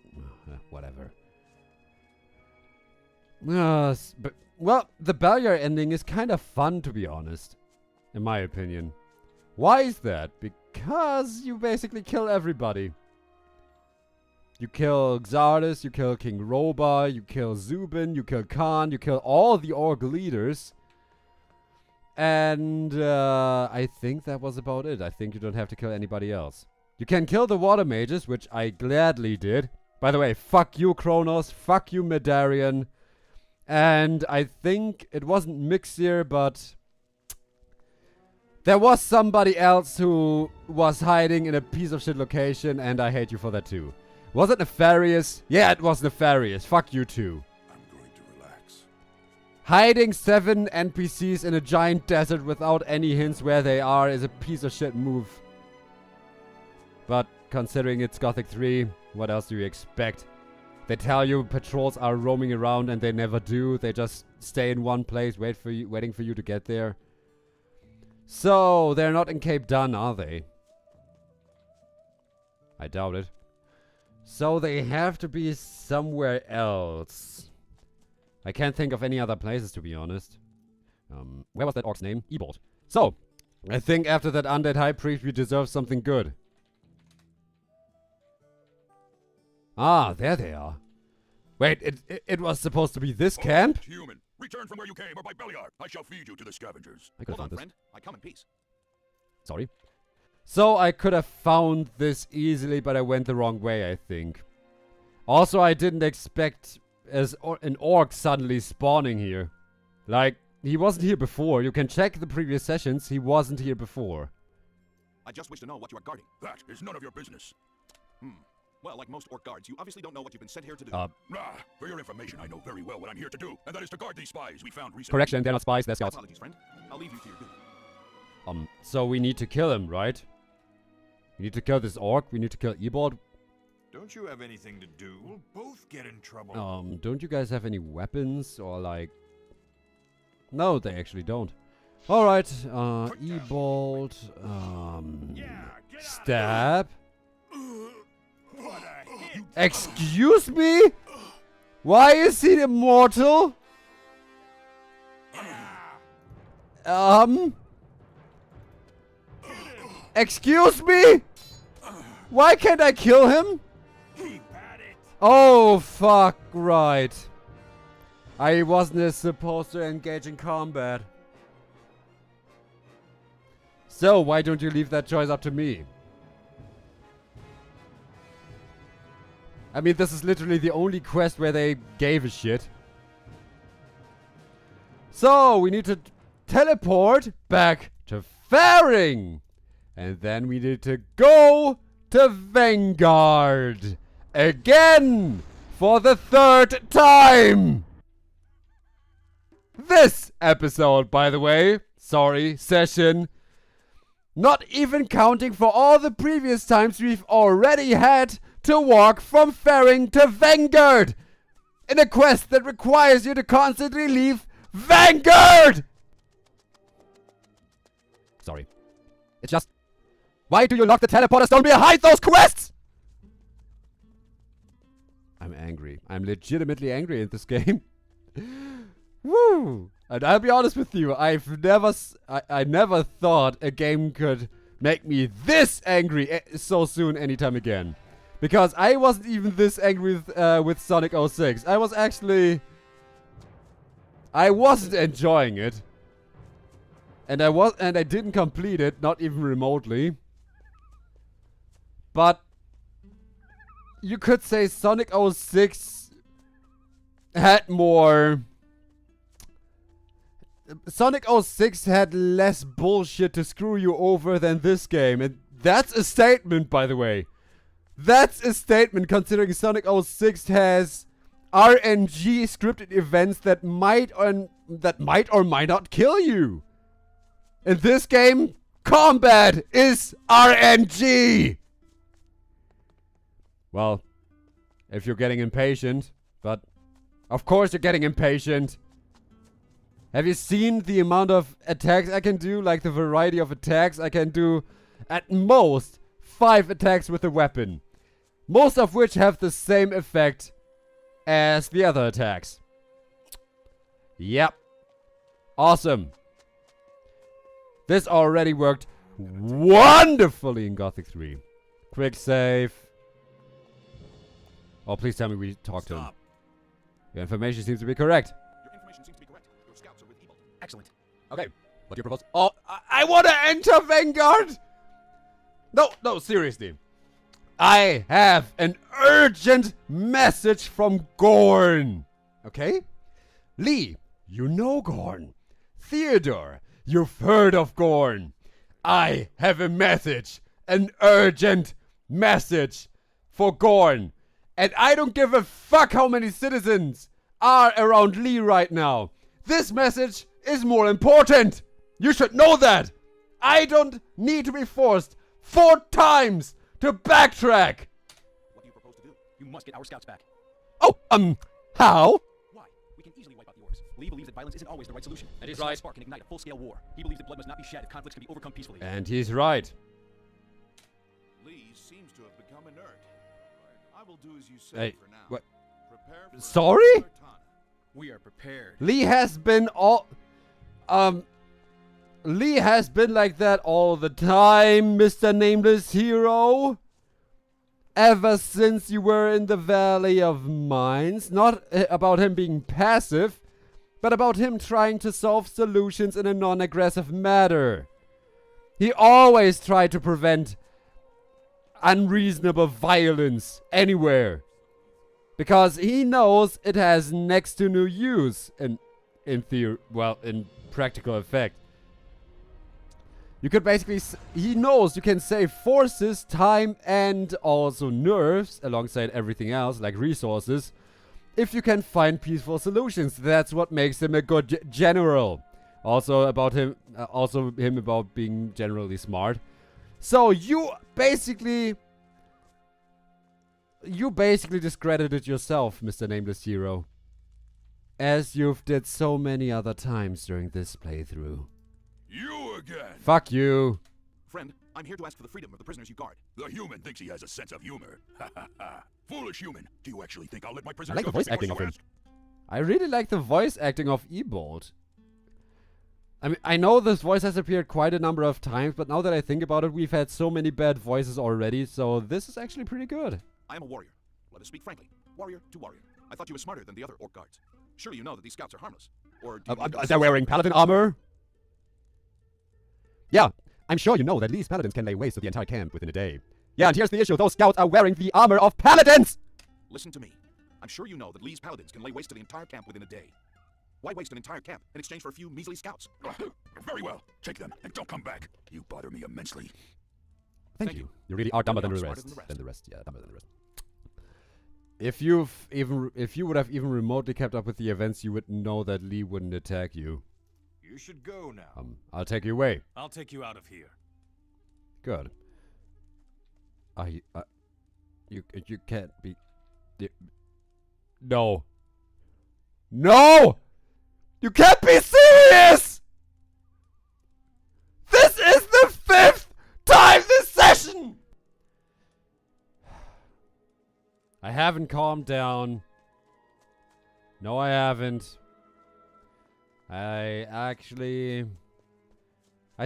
whatever. But, well, the Beliar ending is kind of fun, to be honest. In my opinion. Why is that? Because you basically kill everybody. You kill Xardus, you kill King Roba, you kill Zubin, you kill Khan, you kill all the Orc leaders. And I think that was about it. I think you don't have to kill anybody else. You can kill the Watermages, which I gladly did. By the way, fuck you, Kronos. Fuck you, Medarian. And I think it wasn't Mixir, but there was somebody else who was hiding in a piece of shit location, and I hate you for that too. Was it Nefarious? Yeah, it was Nefarious. Fuck you too. I'm going to relax. Hiding 7 NPCs in a giant desert without any hints where they are is a piece of shit move. But considering it's Gothic 3, what else do you expect? They tell you patrols are roaming around and they never do. They just stay in one place, waiting for you to get there. So, they're not in Cape Dun, are they? I doubt it. So they have to be somewhere else. I can't think of any other places, to be honest. Where was that orc's name? Ebold. So, I think after that undead high priest, we deserve something good. Ah, there they are. Wait, it was supposed to be this camp? Human, return from where you came, or by Beliar, I shall feed you to the scavengers. I could Hold have on, found this. friend. I come in peace. Sorry. So I could have found this easily, but I went the wrong way, I think. Also, I didn't expect an orc suddenly spawning here. Like, he wasn't here before. You can check the previous sessions. He wasn't here before. I just wish to know what you are guarding. That is none of your business. Well, like most orc guards, you obviously don't know what you've been sent here to do. For your information, I know very well what I'm here to do, and that is to guard these spies we found recently. Correction, they're not spies, they're My scouts. apologies, friend. I'll leave you to your duty. So we need to kill him, right? We need to kill this orc. We need to kill Ebold. Don't you have anything to do? We'll both get in trouble. Don't you guys have any weapons or like... No, they actually don't. Alright, Ebold, stab. Excuse me? Why is he immortal? Excuse me? Why can't I kill him? Oh, fuck, right. I wasn't supposed to engage in combat. So, why don't you leave that choice up to me? I mean, this is literally the only quest where they gave a shit. So, we need to teleport back to Faring. And then we need to go to Vengard. Again! For the 3rd time! This episode, by the way, session, not even counting for all the previous times we've already had to walk from Faring to Vengard in a quest that requires you to constantly leave Vengard! Sorry. It's just... Why do you lock the teleporter stone behind those quests? I'm angry. I'm legitimately angry in this game. Woo! And I'll be honest with you, I never thought a game could make me this angry so soon anytime again. Because I wasn't even this angry with Sonic 06. I wasn't enjoying it. And I didn't complete it, not even remotely. But you could say Sonic 06 had more... Sonic 06 had less bullshit to screw you over than this game. And that's a statement, by the way. That's a statement considering Sonic 06 has RNG scripted events that might or might not kill you. In this game, combat is RNG! Well, if you're getting impatient, but of course you're getting impatient. Have you seen the amount of attacks I can do? Like the variety of attacks I can do? At most 5 attacks with a weapon. Most of which have the same effect as the other attacks. Yep. Awesome. This already worked wonderfully in Gothic 3. Quick save. Oh, please tell me we talked to him. Your information seems to be correct. Your information seems to be correct. Your scouts are with Evil. Excellent. Okay, what do you propose? Oh, I want to enter Vengard! No, seriously. I have an urgent message from Gorn. Okay? Lee, you know Gorn. Theodor, you've heard of Gorn. I have a message. An urgent message for Gorn. And I don't give a fuck how many citizens are around Lee right now. This message is more important. You should know that. I don't need to be forced 4 times to backtrack. What do you propose to do? You must get our scouts back. Oh, how? Why? We can easily wipe out the orcs. Lee believes that violence isn't always the right solution. And he's A small right. spark can ignite a full-scale war. He believes that blood must not be shed if conflicts can be overcome peacefully. And he's right. Lee seems to have become inert. I will do as you say Hey, for now. what? Prepare for Sorry? another Cortana. We are prepared. Lee has been Lee has been like that all the time, Mr. Nameless Hero. Ever since you were in the Valley of Mines. Not about him being passive, but about him trying to solve solutions in a non-aggressive manner. He always tried to prevent unreasonable violence anywhere. Because he knows it has next to no use in theory, well, in practical effect. You could basically, he knows you can save forces, time, and also nerves, alongside everything else, like resources, if you can find peaceful solutions. That's what makes him a good general. Also about him about being generally smart. So you basically discredited yourself, Mr. Nameless Hero. As you've did so many other times during this playthrough. You again! Fuck you. Friend, I'm here to ask for the freedom of the prisoners you guard. The human thinks he has a sense of humor. Ha ha ha. Foolish human. Do you actually think I'll let my I prisoners like the go voice just acting because of you him. asked? I really like the voice acting of Ebolt. I mean, I know this voice has appeared quite a number of times, but now that I think about it, we've had so many bad voices already, so this is actually pretty good. I am a warrior. Let us speak frankly. Warrior to warrior. I thought you were smarter than the other orc guards. Surely you know that these scouts are harmless. Or do you need to They're wearing paladin armor? Yeah, I'm sure you know that Lee's paladins can lay waste to the entire camp within a day. Yeah, and here's the issue. Those scouts are wearing the armor of paladins! Listen to me. I'm sure you know that Lee's paladins can lay waste to the entire camp within a day. Why waste an entire camp in exchange for a few measly scouts? Very well. Take them and don't come back. You bother me immensely. Thank you. You really are dumber than the Smarter rest. Yeah, dumber than the rest. If you would have even remotely kept up with the events, you would know that Lee wouldn't attack you. You should go now. I'll take you away. I'll take you out of here. Good. You can't be. No. No! You can't be serious! This is the 5th time this session! I haven't calmed down. No, I haven't. I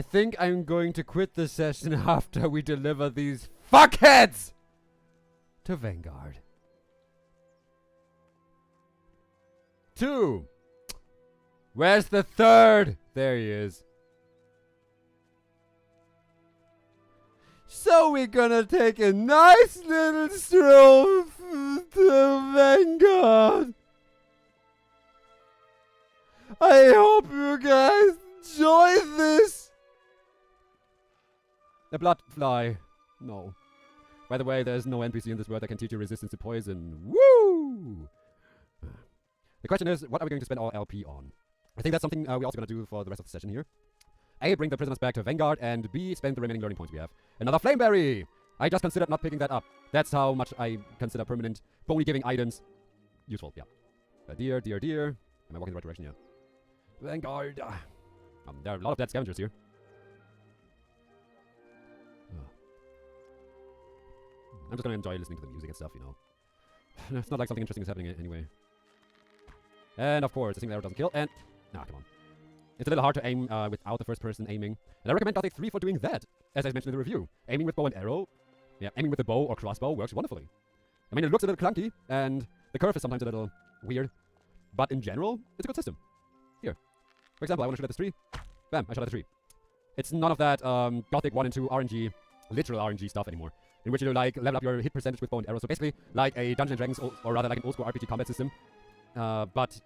think I'm going to quit the session after we deliver these fuckheads to Vengard. 2. Where's the 3rd? There he is. So we're gonna take a nice little stroll to Vengard. I hope you guys enjoy this. The blood fly. No. By the way, there's no NPC in this world that can teach you resistance to poison. Woo! The question is, what are we going to spend our LP on? I think that's something we're also going to do for the rest of the session here. A, bring the prisoners back to Vengard, and B, spend the remaining learning points we have. Another Flameberry! I just considered not picking that up. That's how much I consider permanent bony-giving items useful, yeah. Deer. Am I walking the right direction? Yeah. Vengard! There are a lot of dead scavengers here. I'm just going to enjoy listening to the music and stuff, you know. It's not like something interesting is happening anyway. And of course, the single arrow doesn't kill, and... Nah, come on. It's a little hard to aim without the first person aiming. And I recommend Gothic 3 for doing that, as I mentioned in the review. Aiming with bow and arrow, yeah, aiming with the bow or crossbow works wonderfully. I mean, it looks a little clunky, and the curve is sometimes a little weird. But in general, it's a good system. Here. For example, I want to shoot at this tree. Bam, I shot at the tree. It's none of that Gothic 1 and 2 RNG, literal RNG stuff anymore. In which you like level up your hit percentage with bow and arrow. So basically, like a Dungeons & Dragons, or rather like an old school RPG combat system. But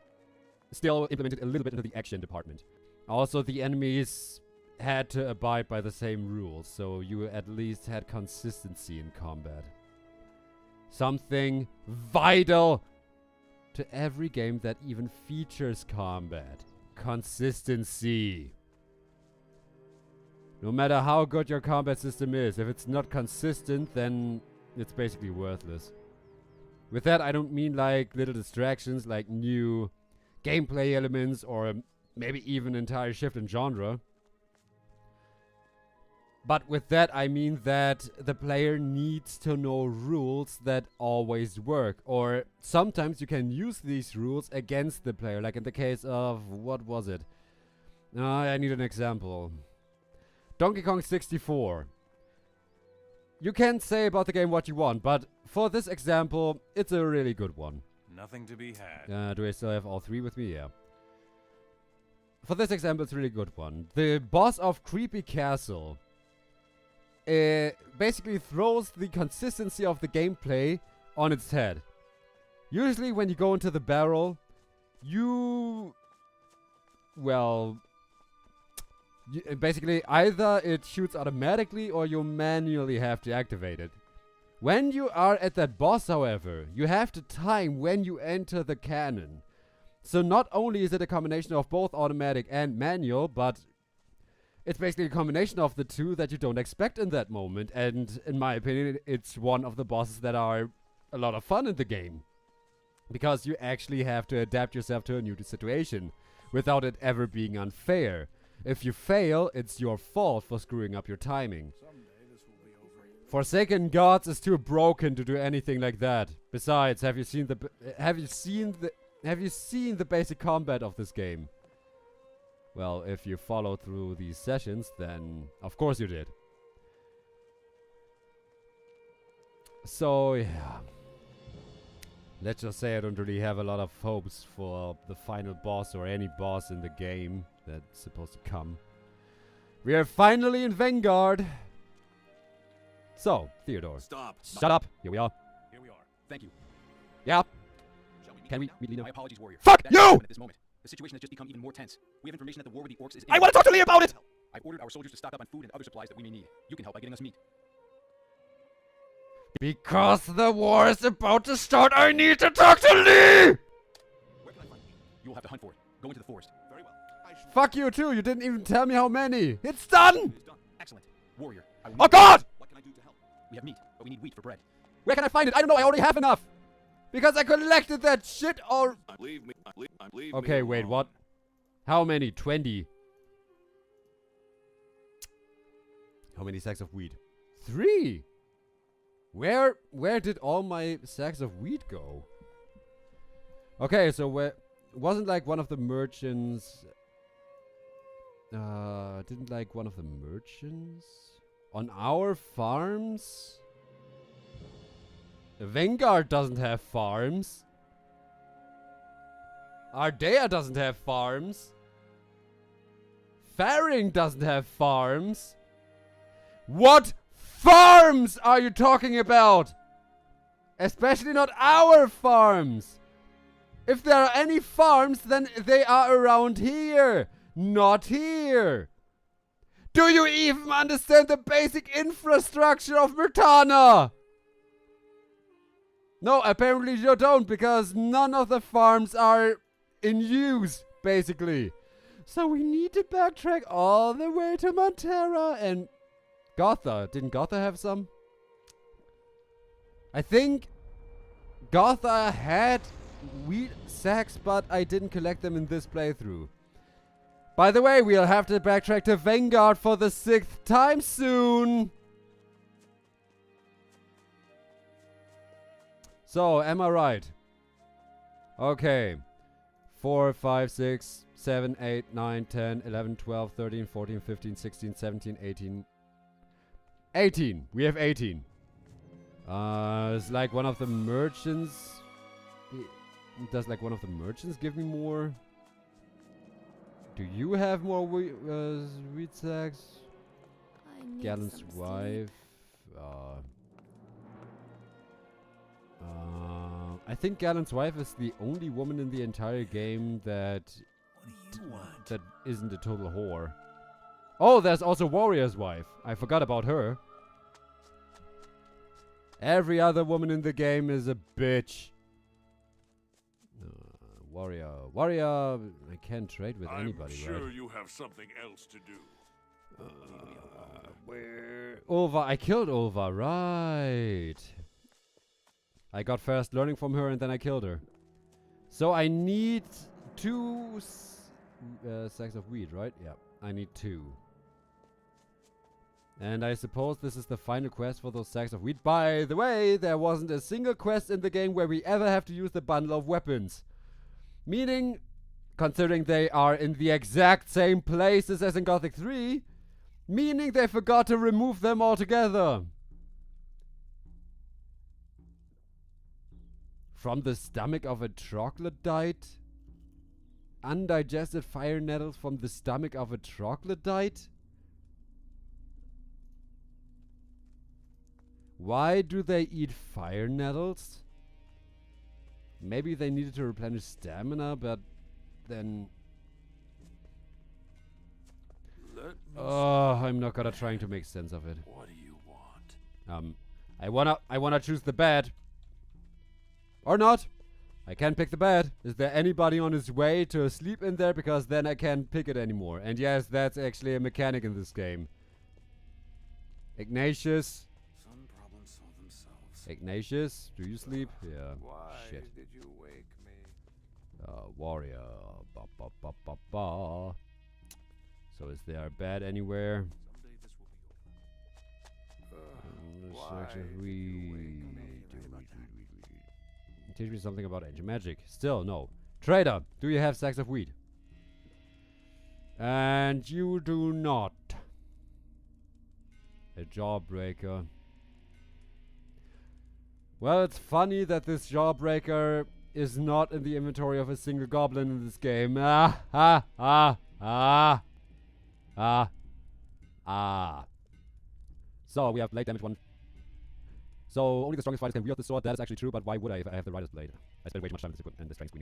still implemented a little bit into the action department. Also, the enemies had to abide by the same rules, so you at least had consistency in combat. Something vital to every game that even features combat. Consistency. No matter how good your combat system is, if it's not consistent, then it's basically worthless. With that, I don't mean like little distractions, like new gameplay elements, or maybe even entire shift in genre. But with that, I mean that the player needs to know rules that always work. Or sometimes you can use these rules against the player, like in the case of, what was it? I need an example. Donkey Kong 64. You can say about the game what you want, but for this example, it's a really good one. Nothing to be had. Do I still have all 3 with me? Yeah. For this example, it's a really good one. The boss of Creepy Castle basically throws the consistency of the gameplay on its head. Usually when you go into the barrel, basically either it shoots automatically or you manually have to activate it. When you are at that boss, however, you have to time when you enter the cannon. So not only is it a combination of both automatic and manual, but it's basically a combination of the two that you don't expect in that moment. And in my opinion, it's one of the bosses that are a lot of fun in the game. Because you actually have to adapt yourself to a new situation without it ever being unfair. If you fail, it's your fault for screwing up your timing. Forsaken Gods is too broken to do anything like that. Besides, have you seen the basic combat of this game? Well, if you follow through these sessions, then of course you did. So yeah, let's just say I don't really have a lot of hopes for the final boss or any boss in the game that's supposed to come. We are finally in Vengard. So, Theodor. Stop. Shut up. Here we are. Here we are. Thank you. Yeah. Shall we meet Can we right now? meet Lena? My apologies, warrior. Fuck That you! happened at this moment. The situation has just become even more tense. We have information that the war with the orcs is I want to talk to Lee about it! I've ordered our soldiers to stock up on food and other supplies that we may need. You can help by getting us meat. Because the war is about to start, I need to talk to Lee! Where can I find meat? You will have to hunt for it. Go into the forest. Very well. I shall. Fuck you too, you didn't even tell me how many! It's done! It is done. Excellent. Warrior, I will Oh need- god! What can I do to help? We have meat, but we need wheat for bread. Where can I find it? I don't know, I already have enough! Because I collected that shit all... Leave me. Leave Okay, me wait, alone. what? How many? 20. How many sacks of wheat? 3! Where did all my sacks of wheat go? Okay, so where... Wasn't like one of the merchants... didn't like one of the merchants? On our farms? Vengard doesn't have farms. Ardea doesn't have farms. Faring doesn't have farms. What farms are you talking about? Especially not our farms. If there are any farms, then they are around here, not here. Do you even understand the basic infrastructure of Myrtana? No, apparently you don't, because none of the farms are in use, basically. So we need to backtrack all the way to Montera and Gotha. Didn't Gotha have some? I think Gotha had wheat sacks, but I didn't collect them in this playthrough. By the way, we'll have to backtrack to Vengard for the 6th time soon. So, am I right? Okay. 4, 5, 6, 7, 8, 9, 10, 11, 12, 13, 14, 15, 16, 17, 18. 18. We have 18. It's like one of the merchants. Does like one of the merchants give me more? Do you have more wheat sacks? Gallon's wife. I think Gallon's wife is the only woman in the entire game that that isn't a total whore. Oh, there's also Warrior's wife. I forgot about her. Every other woman in the game is a bitch. Warrior, I can't trade with anybody, I'm sure right? you have something else to do. Where? Ulva, I killed Ulva, right. I got first learning from her and then I killed her. So I need 2 sacks of wheat, right? Yeah, I need 2. And I suppose this is the final quest for those sacks of wheat. By the way, there wasn't a single quest in the game where we ever have to use the bundle of weapons. Meaning, considering they are in the exact same places as in Gothic 3, meaning they forgot to remove them altogether. From the stomach of a troglodyte? Undigested fire nettles from the stomach of a troglodyte? Why do they eat fire nettles? Maybe they needed to replenish stamina, but then... Oh, I'm not gonna trying to make sense of it. What do you want? I wanna choose the bed. Or not. I can't pick the bed. Is there anybody on his way to sleep in there? Because then I can't pick it anymore. And yes, that's actually a mechanic in this game. Ignatius. Some problems solve themselves. Ignatius, do you sleep? Yeah. Why Shit. did you wake me? Warrior. Ba, ba, ba, ba, ba. So is there a bed anywhere? Someday this will be over. Why Search if did we you wake me? teach me something about ancient magic. Still, no. Trader, do you have sacks of wheat? And you do not. A jawbreaker. Well, it's funny that this jawbreaker is not in the inventory of a single goblin in this game. Ah, ah, ah, ah, ah. Ah. So we have blade damage 1. So only the strongest fighters can wield the sword. That is actually true, but why would I if I have the Rider's Blade? I spend way too much time in the strength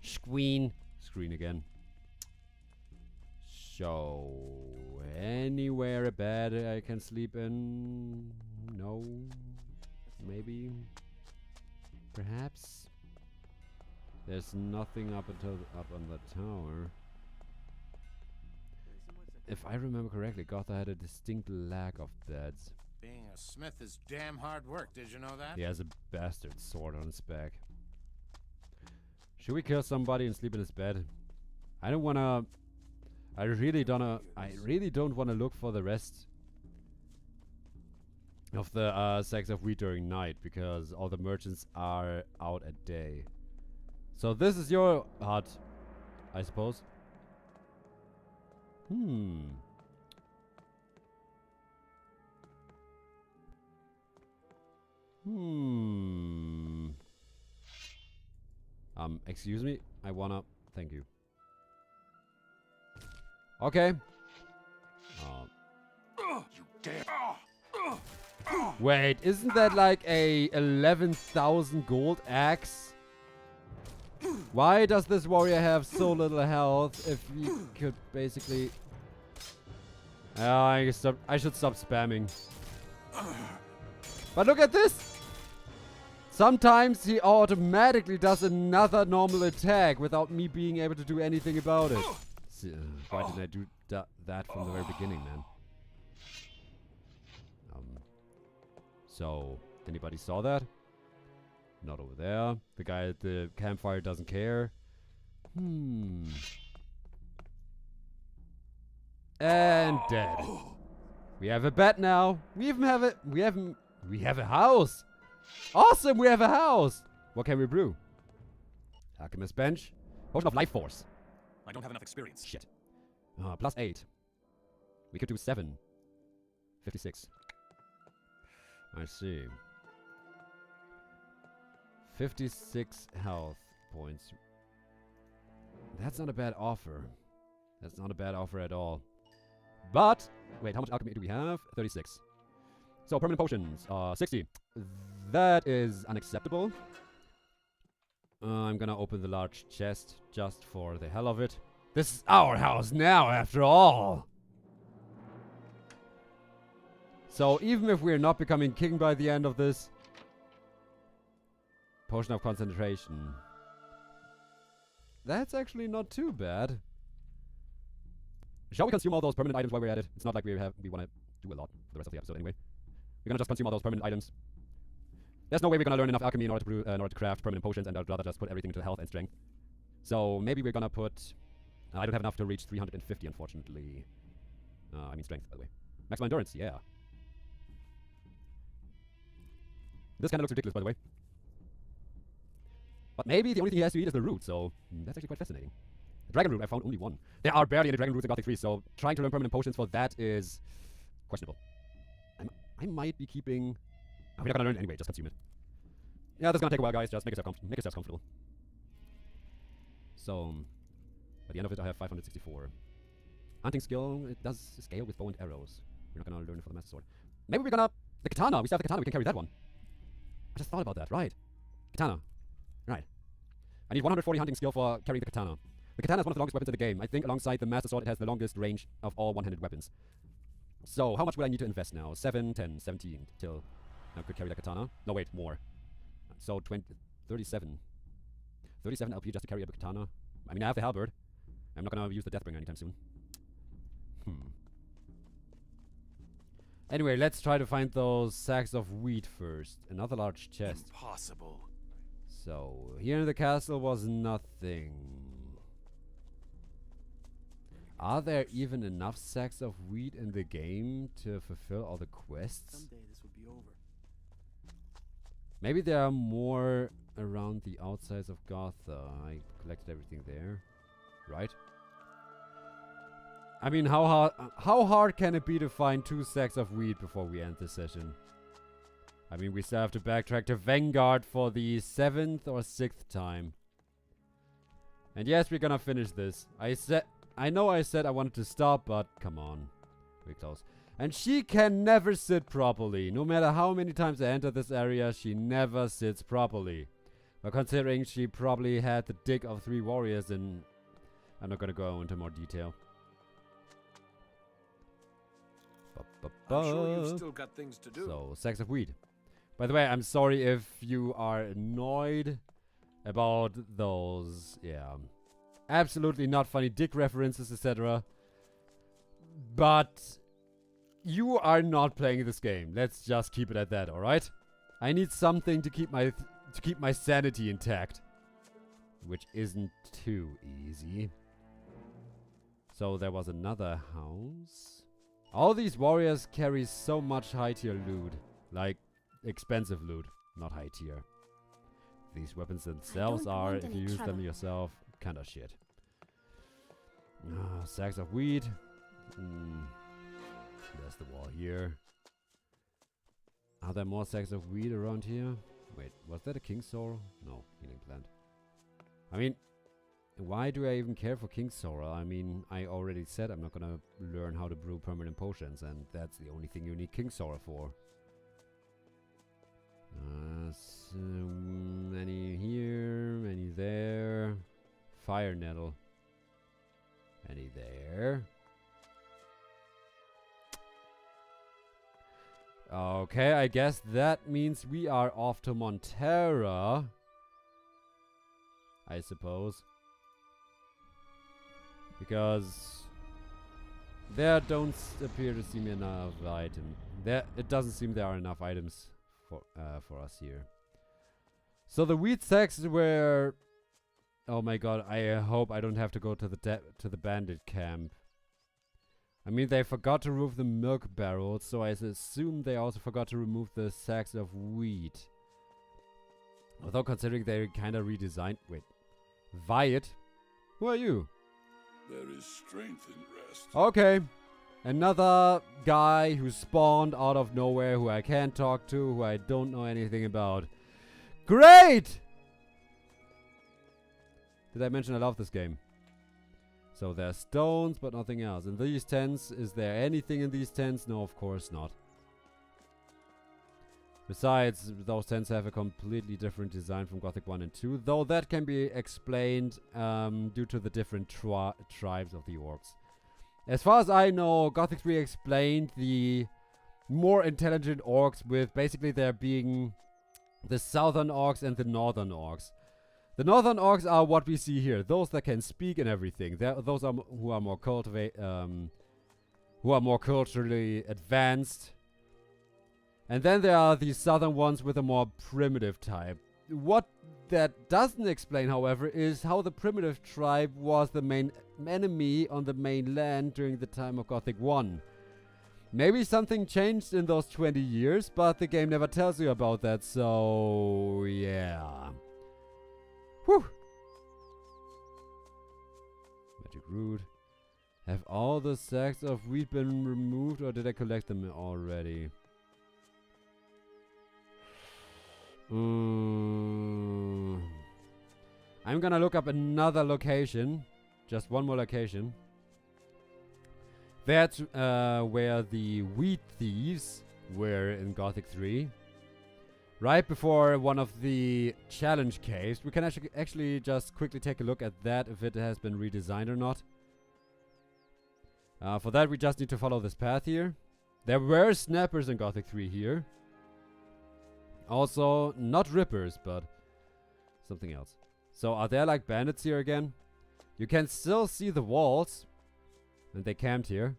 screen again. So anywhere a bed I can sleep in? No. Maybe. Perhaps. There's nothing up on the tower. If I remember correctly, Gothic had a distinct lack of beds. Being a smith is damn hard work, did you know that? He has a bastard sword on his back. Should we kill somebody and sleep in his bed? I don't wanna... I really don't wanna look for the rest of the sacks of wheat during night, because all the merchants are out at day. So this is your hut, I suppose. Excuse me? I wanna... Thank you. Okay. You dare! Wait, isn't that like a 11,000 gold axe? Why does this warrior have so little health if he could basically... I should stop spamming. But look at this! Sometimes he automatically does another normal attack without me being able to do anything about it. Why didn't I do that from the very beginning, man? So, anybody saw that? Not over there. The guy at the campfire doesn't care. And dead. We have a bed now. We have a house. Awesome, we have a house. What can we brew? Alchemist bench. Potion of life force. I don't have enough experience. Shit. Plus 8. We could do 7. 56. I see. 56 health points. That's not a bad offer. That's not a bad offer at all. But, wait, how much alchemy do we have? 36. So, permanent potions. 60. That is unacceptable. I'm gonna open the large chest just for the hell of it. This is our house now, after all! So, even if we're not becoming king by the end of this... Potion of concentration. That's actually not too bad. Shall we consume all those permanent items while we're at it? It's not like we want to do a lot for the rest of the episode anyway. We're gonna just consume all those permanent items. There's no way we're gonna learn enough alchemy in order to brew, in order to craft permanent potions, and I'd rather just put everything into health and strength. So maybe we're gonna put... I don't have enough to reach 350, unfortunately. I mean strength, by the way. Maximum endurance, yeah. This kind of looks ridiculous, by the way. But maybe the only thing he has to eat is the root, so that's actually quite fascinating. Dragon root, I found only 1. There are barely any dragon roots in Gothic 3, so trying to learn permanent potions for that is questionable. I might be keeping... Oh, we're not gonna learn it anyway, just consume it. Yeah, this is gonna take a while, guys. Just make yourself comfortable. So, at the end of it, I have 564. Hunting skill, it does scale with bow and arrows. We're not gonna learn it for the Master Sword. Maybe we're gonna... The katana! We still have the katana, we can carry that one. I just thought about that, right. Katana. Right. I need 140 hunting skill for carrying the katana. The katana is one of the longest weapons in the game. I think alongside the Master Sword, it has the longest range of all one-handed weapons. So, how much will I need to invest now? 7, 10, 17, till I could carry the katana. No, wait, more. So, 37. 37 LP just to carry a katana. I mean, I have the halberd. I'm not gonna use the Deathbringer anytime soon. Anyway, let's try to find those sacks of wheat first. Another large chest. Impossible. So, here in the castle was nothing. Are there even enough sacks of wheat in the game to fulfill all the quests? Someday this would be over. Maybe there are more around the outsides of Gotha. I collected everything there, right? I mean, how hard can it be to find 2 sacks of wheat before we end this session? I mean, we still have to backtrack to Vengard for the 7th or 6th time. And yes, we're gonna finish this. I know I said I wanted to stop, but come on. Pretty close. And she can never sit properly. No matter how many times I enter this area, she never sits properly. But considering she probably had the dick of 3 warriors, and I'm not gonna go into more detail. I'm sure you've still got things to do. So, sacks of wheat. By the way, I'm sorry if you are annoyed about those, absolutely not funny dick references, etc. But you are not playing this game. Let's just keep it at that, alright? I need something to keep my sanity intact. Which isn't too easy. So there was another house. All these warriors carry so much high tier loot. Like, expensive loot, not high tier. These weapons themselves are, if you use them yourself, kinda shit. Sacks of wheat. There's the wall here. Are there more sacks of wheat around here? Wait, was that a King's Sorrel? No, healing plant. I mean, why do I even care for King's Sorrel? I mean, I already said I'm not gonna learn how to brew permanent potions, and that's the only thing you need King's Sorrel for. So many here, many there. Fire nettle. Any there. Okay, I guess that means we are off to Montera. I suppose. Because there don't appear to seem enough items. It doesn't seem there are enough items for us here. So the wheat sacks were... Oh my god, I hope I don't have to go to the bandit camp. I mean, they forgot to remove the milk barrels, so I assume they also forgot to remove the sacks of wheat. Although considering they kind of redesigned... Wait. Wyatt? Who are you? There is strength in rest. Okay. Another guy who spawned out of nowhere, who I can't talk to, who I don't know anything about. Great! Did I mention I love this game? So there's stones, but nothing else. In these tents, is there anything in these tents? No, of course not. Besides, those tents have a completely different design from Gothic 1 and 2, though that can be explained due to the different tribes of the orcs. As far as I know, Gothic 3 explained the more intelligent orcs with basically there being the southern orcs and the northern orcs. The northern orcs are what we see here, those that can speak and everything. Those are who are more culturally advanced. And then there are the southern ones with a more primitive type. What that doesn't explain, however, is how the primitive tribe was the main enemy on the mainland during the time of Gothic 1. Maybe something changed in those 20 years, but the game never tells you about that, so yeah. Whew! Magic root. Have all the sacks of wheat been removed, or did I collect them already? I'm gonna look up another location. Just one more location. That's where the wheat thieves were in Gothic 3. Right before one of the challenge caves. We can actually just quickly take a look at that, if it has been redesigned or not. For that we just need to follow this path here. There were snappers in Gothic 3 here. Also, not rippers, but something else. So, are there like bandits here again? You can still see the walls. And they camped here.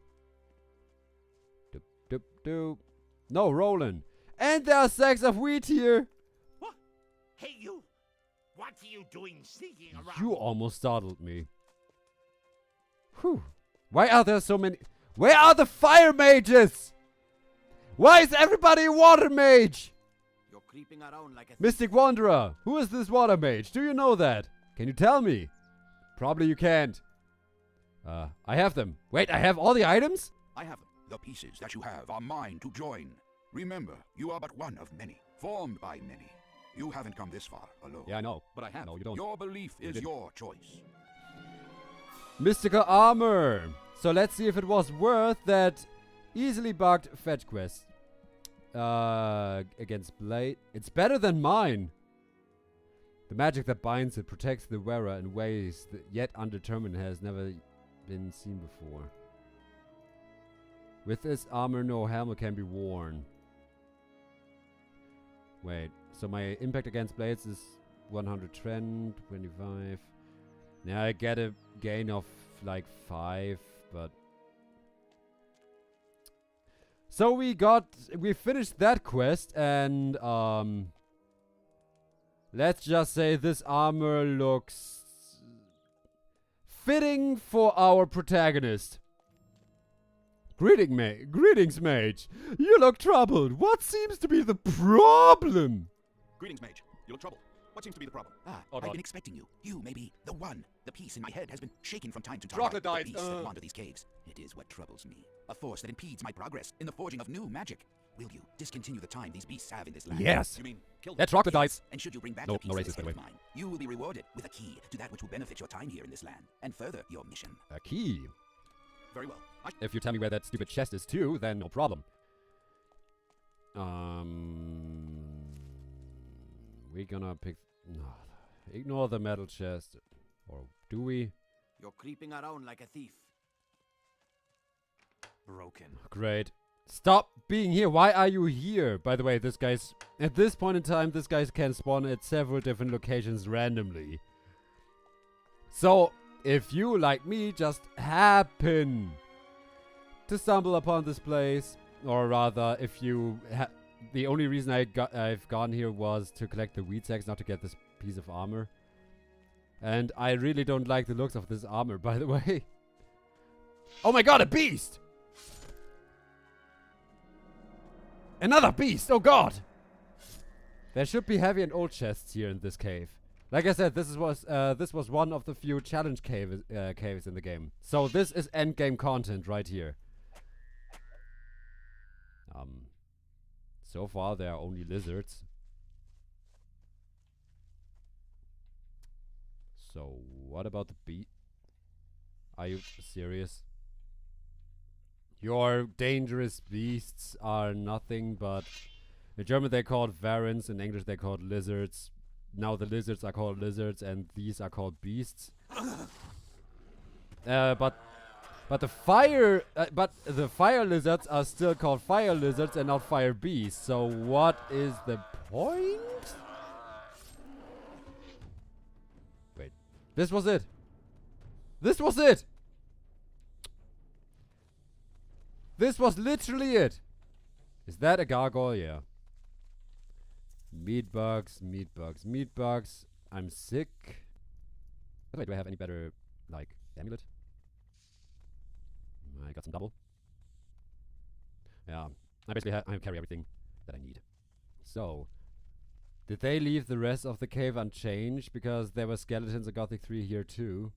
Doop, doop, doop. No, Rollan. And there are sacks of wheat here. What? Hey, you. What are you doing sneaking around? You almost startled me. Whew. Why are there so many... Where are the fire mages? Why is everybody a water mage? Creeping around like a Mystic Wanderer, who is this water mage? Do you know that? Can you tell me? Probably you can't. I have them. Wait, I have all the items? I have them. The pieces that you have are mine to join. Remember, you are but one of many, formed by many. You haven't come this far alone. Yeah, I know. But I have. No, you don't. Your belief is your choice. Mystical armor. So let's see if it was worth that Easily bugged fetch quest. Against Blade. It's better than mine. The magic that binds it protects the wearer in ways that yet undetermined has never been seen before. With this armor, no helmet can be worn. Wait, so my impact against blades is 110, 25. Now I get a gain of like 5, but... So we finished that quest, and let's just say this armor looks fitting for our protagonist. Greetings, mage. You look troubled. What seems to be the problem? Greetings, mage. You look troubled. What seems to be the problem? I've been expecting you. You may be the one. The piece in my head has been shaking from time to time. Troglodyte, The beasts that wander these caves. It is what troubles me. A force that impedes my progress in the forging of new magic. Will you discontinue the time these beasts have in this land? Yes. You mean kill them? They're troglodytes. And should you bring back No- the piece no that racist, is by the head way. of mine, you will be rewarded with a key to that which will benefit your time here in this land and further your mission. A key. Very well. If you tell me where that stupid chest is too, then no problem. We're gonna pick... No, ignore the metal chest. Or do we? You're creeping around like a thief. Broken. Great. Stop being here. Why are you here? By the way, this guy's... At this point in time, this guy can spawn at several different locations randomly. So, if you, like me, just happen to stumble upon this place, or rather, if you... the only reason I've gone here was to collect the wheat sacks, not to get this piece of armor. And I really don't like the looks of this armor, by the way. Oh my god, a beast! Another beast! Oh god! There should be heavy and old chests here in this cave. Like I said, this was one of the few challenge caves in the game. So this is endgame content right here. So far there are only lizards. So what about the beast? Are you serious? Your dangerous beasts are nothing but... In German they called varans, in English they called lizards. Now the lizards are called lizards and these are called beasts. But the fire lizards are still called fire lizards and not fire beasts. So what is the point? Wait, this was it. This was it. This was literally it. Is that a gargoyle? Yeah. Meat bugs, meat bugs, meat bugs. I'm sick. By the way, do I have any better, like, amulet? I got some double. Yeah, I basically I carry everything that I need. So, did they leave the rest of the cave unchanged? Because there were skeletons in Gothic 3 here too.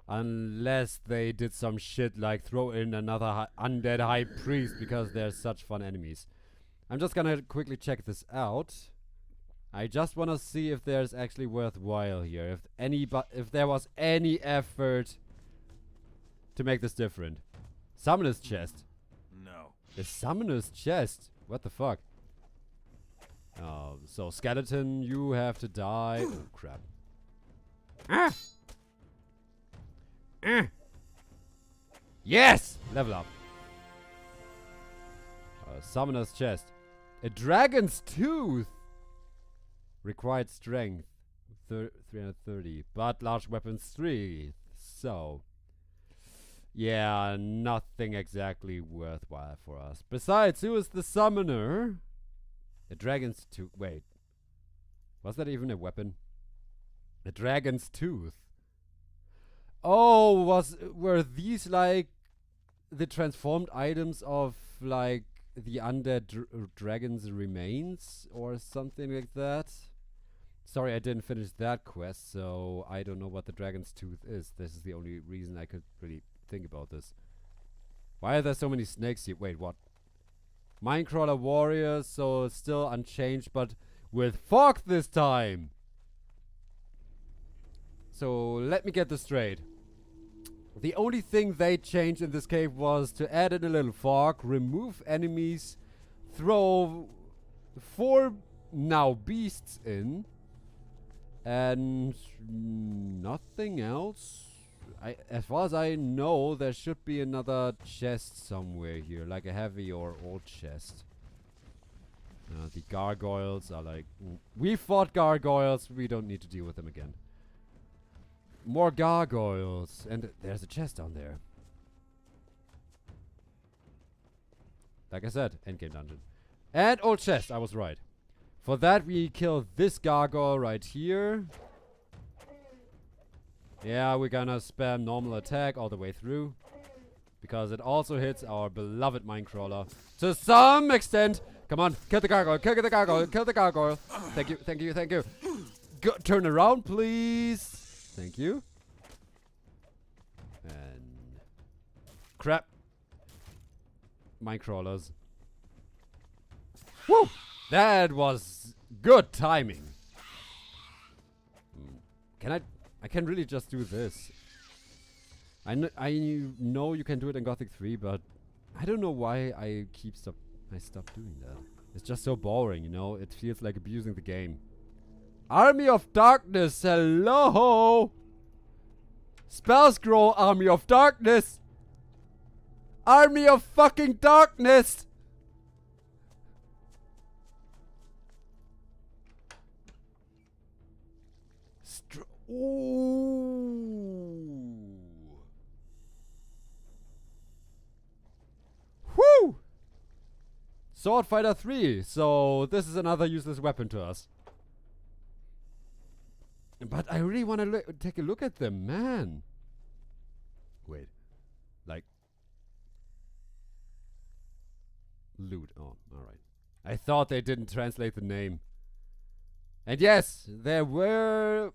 Unless they did some shit like throw in another undead high priest because they're such fun enemies. I'm just gonna quickly check this out. I just wanna see if there's actually worthwhile here. If there was any effort to make this different. Summoner's chest. No. The summoner's chest. What the fuck? So skeleton, you have to die. Oh crap. Ah! Yes! Level up. Summoner's chest. A dragon's tooth. Required strength 330. But large weapons 3. So. Yeah, nothing exactly worthwhile for us. Besides, who is the summoner? A dragon's tooth. Wait. Was that even a weapon? A dragon's tooth. Oh, were these like the transformed items of like the undead dragon's remains or something like that? Sorry, I didn't finish that quest, so I don't know what the dragon's tooth is. This is the only reason I could really think about this. Why are there so many snakes here? Wait, what? Minecrawler warrior, so still unchanged, but with fog this time. So let me get this straight. The only thing they changed in this cave was to add in a little fog, remove enemies, throw 4 now beasts in, and nothing else. As far as I know, there should be another chest somewhere here, like a heavy or old chest. The gargoyles are like... we fought gargoyles, we don't need to deal with them again. More gargoyles, and there's a chest down there. Like I said, endgame dungeon. And old chest, I was right. For that we kill this gargoyle right here. Yeah, we're gonna spam normal attack all the way through. Because it also hits our beloved Minecrawler to some extent. Come on, kill the gargoyle, kill the gargoyle, kill the gargoyle. Thank you, thank you, thank you. Turn around, please. Thank you. And... crap. Minecrawlers. Woo! That was good timing. Can I can really just do this. I know you can do it in Gothic 3, but I don't know why I stopped doing that. It's just so boring, you know? It feels like abusing the game. Army of Darkness, hello! Spell scroll, Army of Darkness! Army of fucking Darkness! Ooh. Woo! Sword Fighter 3. So this is another useless weapon to us. But I really want to take a look at them, man. Wait. Like. Loot. Oh, alright. I thought they didn't translate the name. And yes, there were...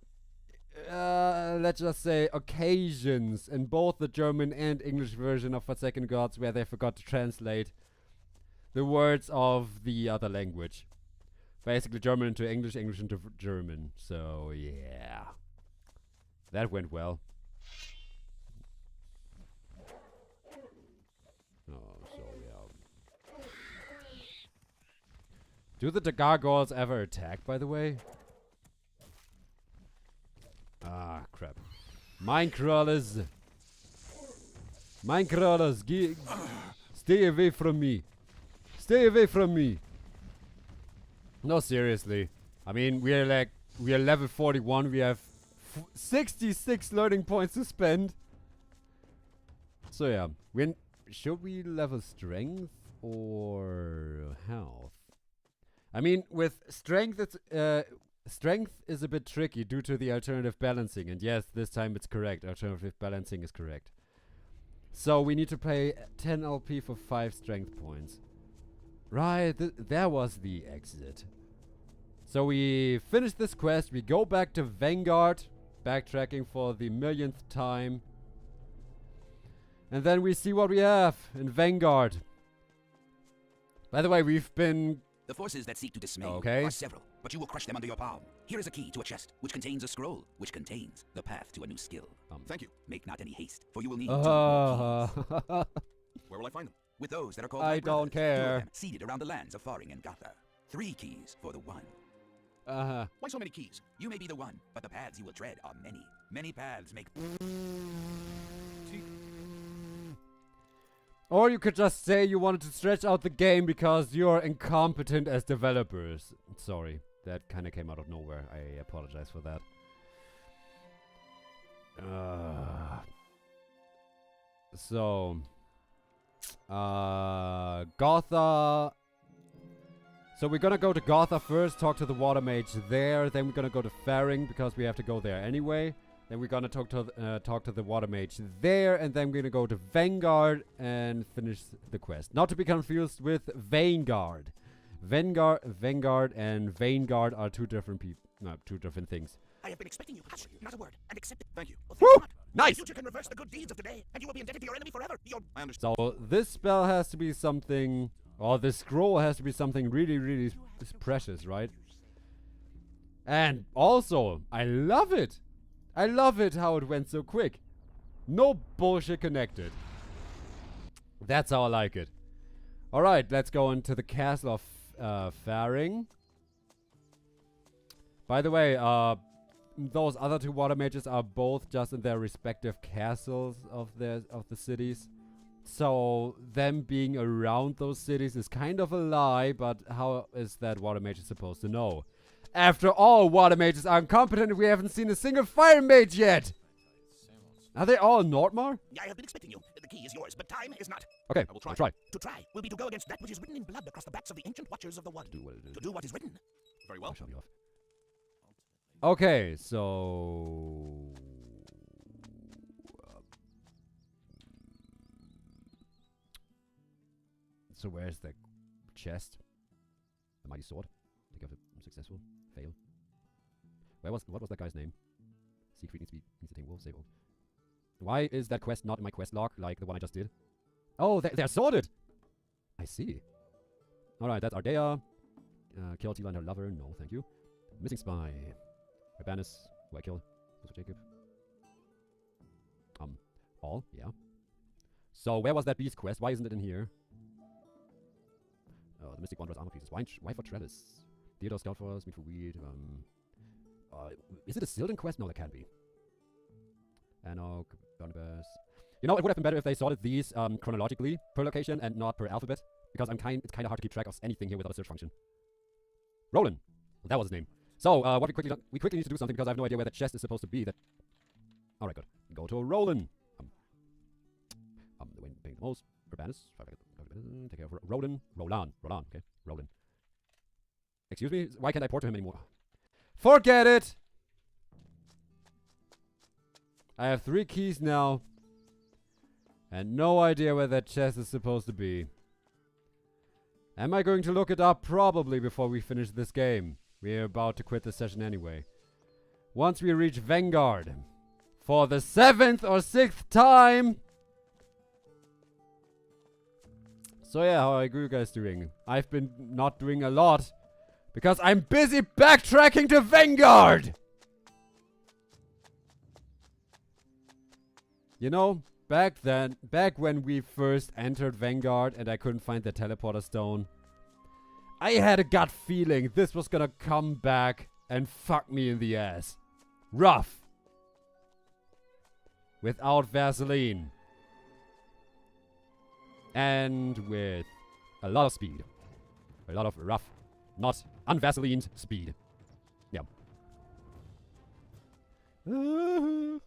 let's just say occasions in both the German and English version of Forsaken Gods where they forgot to translate the words of the other language. Basically German into English, English into German. So yeah, that went well. Oh, so yeah. Do the gargoyles ever attack, by the way? Ah, crap. Minecrawlers! Minecrawlers, stay away from me! Stay away from me! No, seriously. I mean, we are level 41, we have 66 learning points to spend. So yeah, should we level strength or health? I mean, with strength, it's, strength is a bit tricky due to the alternative balancing, and yes, this time it's correct. Alternative balancing is correct. So we need to pay 10 LP for 5 strength points. Right, there was the exit. So we finish this quest, we go back to Vengard, backtracking for the millionth time. And then we see what we have in Vengard. By the way, we've been... The forces that seek to dismay you are several, but you will crush them under your palm. Here is a key to a chest, which contains a scroll, which contains the path to a new skill. Thank you. Make not any haste, for you will need 2 more keys. Where will I find them? With those that are called I my don't brothers, 2 of care. them seated around the lands of Faring and Gotha. 3 keys for the one. Uh-huh. Why so many keys? You may be the one, but the paths you will tread are many. Many paths make... Or you could just say you wanted to stretch out the game because you're incompetent as developers. Sorry, that kind of came out of nowhere. I apologize for that. So, Gotha. So we're gonna go to Gotha first, talk to the Watermage there. Then we're gonna go to Faring because we have to go there anyway. Then we're gonna talk to the Watermage there, and then we're gonna go to Vengard and finish the quest. Not to be confused with Vengard. Vengard and Vengard are 2 different people. No, 2 different things. I have been expecting you. Hush, not a word. And accept it. Thank you. Well, Woo! thank God. Nice! The future can reverse the good deeds of today, and you will be indebted to your enemy forever. I understand. So this spell has to be something, or this scroll has to be something really, really precious, right? And also, I love it. I love it how it went so quick. No bullshit connected. That's how I like it. Alright, let's go into the castle of Faring. By the way, those other two Watermages are both just in their respective castles of the cities. So them being around those cities is kind of a lie, but how is that Watermage supposed to know? After all, Watermages are incompetent and we haven't seen a single Fire Mage yet! Are they all Nordmar? I have been expecting you. The key is yours, but time is not. Okay, I will I'll try. To try will be to go against that which is written in blood across the backs of the ancient watchers of the One. To do what is written. Very well. Shut me off. Okay, so... So where's the chest? The mighty sword? Think of it successful? Fail? What was that guy's name? Siegfried needs to tame wolves, save all. Why is that quest not in my quest log, like the one I just did? Oh, they're sorted! I see. Alright, that's Ardea. Kill Tila and her lover. No, thank you. Missing spy. Urbanus, who I killed. Also Jacob. All, yeah. So, where was that beast quest? Why isn't it in here? Oh, the Mystic Wanderer's armor pieces. Why for Trellis? Theodor Scout Force, meat for weed. Is it a Silden quest? No, that can't be. Anok, Barnabas. You know, it would have been better if they sorted these chronologically per location and not per alphabet. Because it's kind of hard to keep track of anything here without a search function. Rollan. That was his name. So, what we quickly need to do something because I have no idea where the chest is supposed to be. Alright, good. Go to Rollan. The wind paying the most. Urbanus. Take care of Rollan. Rollan, okay. Rollan. Excuse me? Why can't I port to him anymore? Forget it! I have 3 keys now. And no idea where that chest is supposed to be. Am I going to look it up? Probably before we finish this game. We're about to quit the session anyway. Once we reach Vengard. For the 7th or 6th time! So yeah, how are you guys doing? I've been not doing a lot. Because I'm busy backtracking to Vengard! You know, back when we first entered Vengard and I couldn't find the teleporter stone, I had a gut feeling this was gonna come back and fuck me in the ass. Rough. Without Vaseline. And with a lot of speed. A lot of rough, not unvaselined speed. Yeah. No,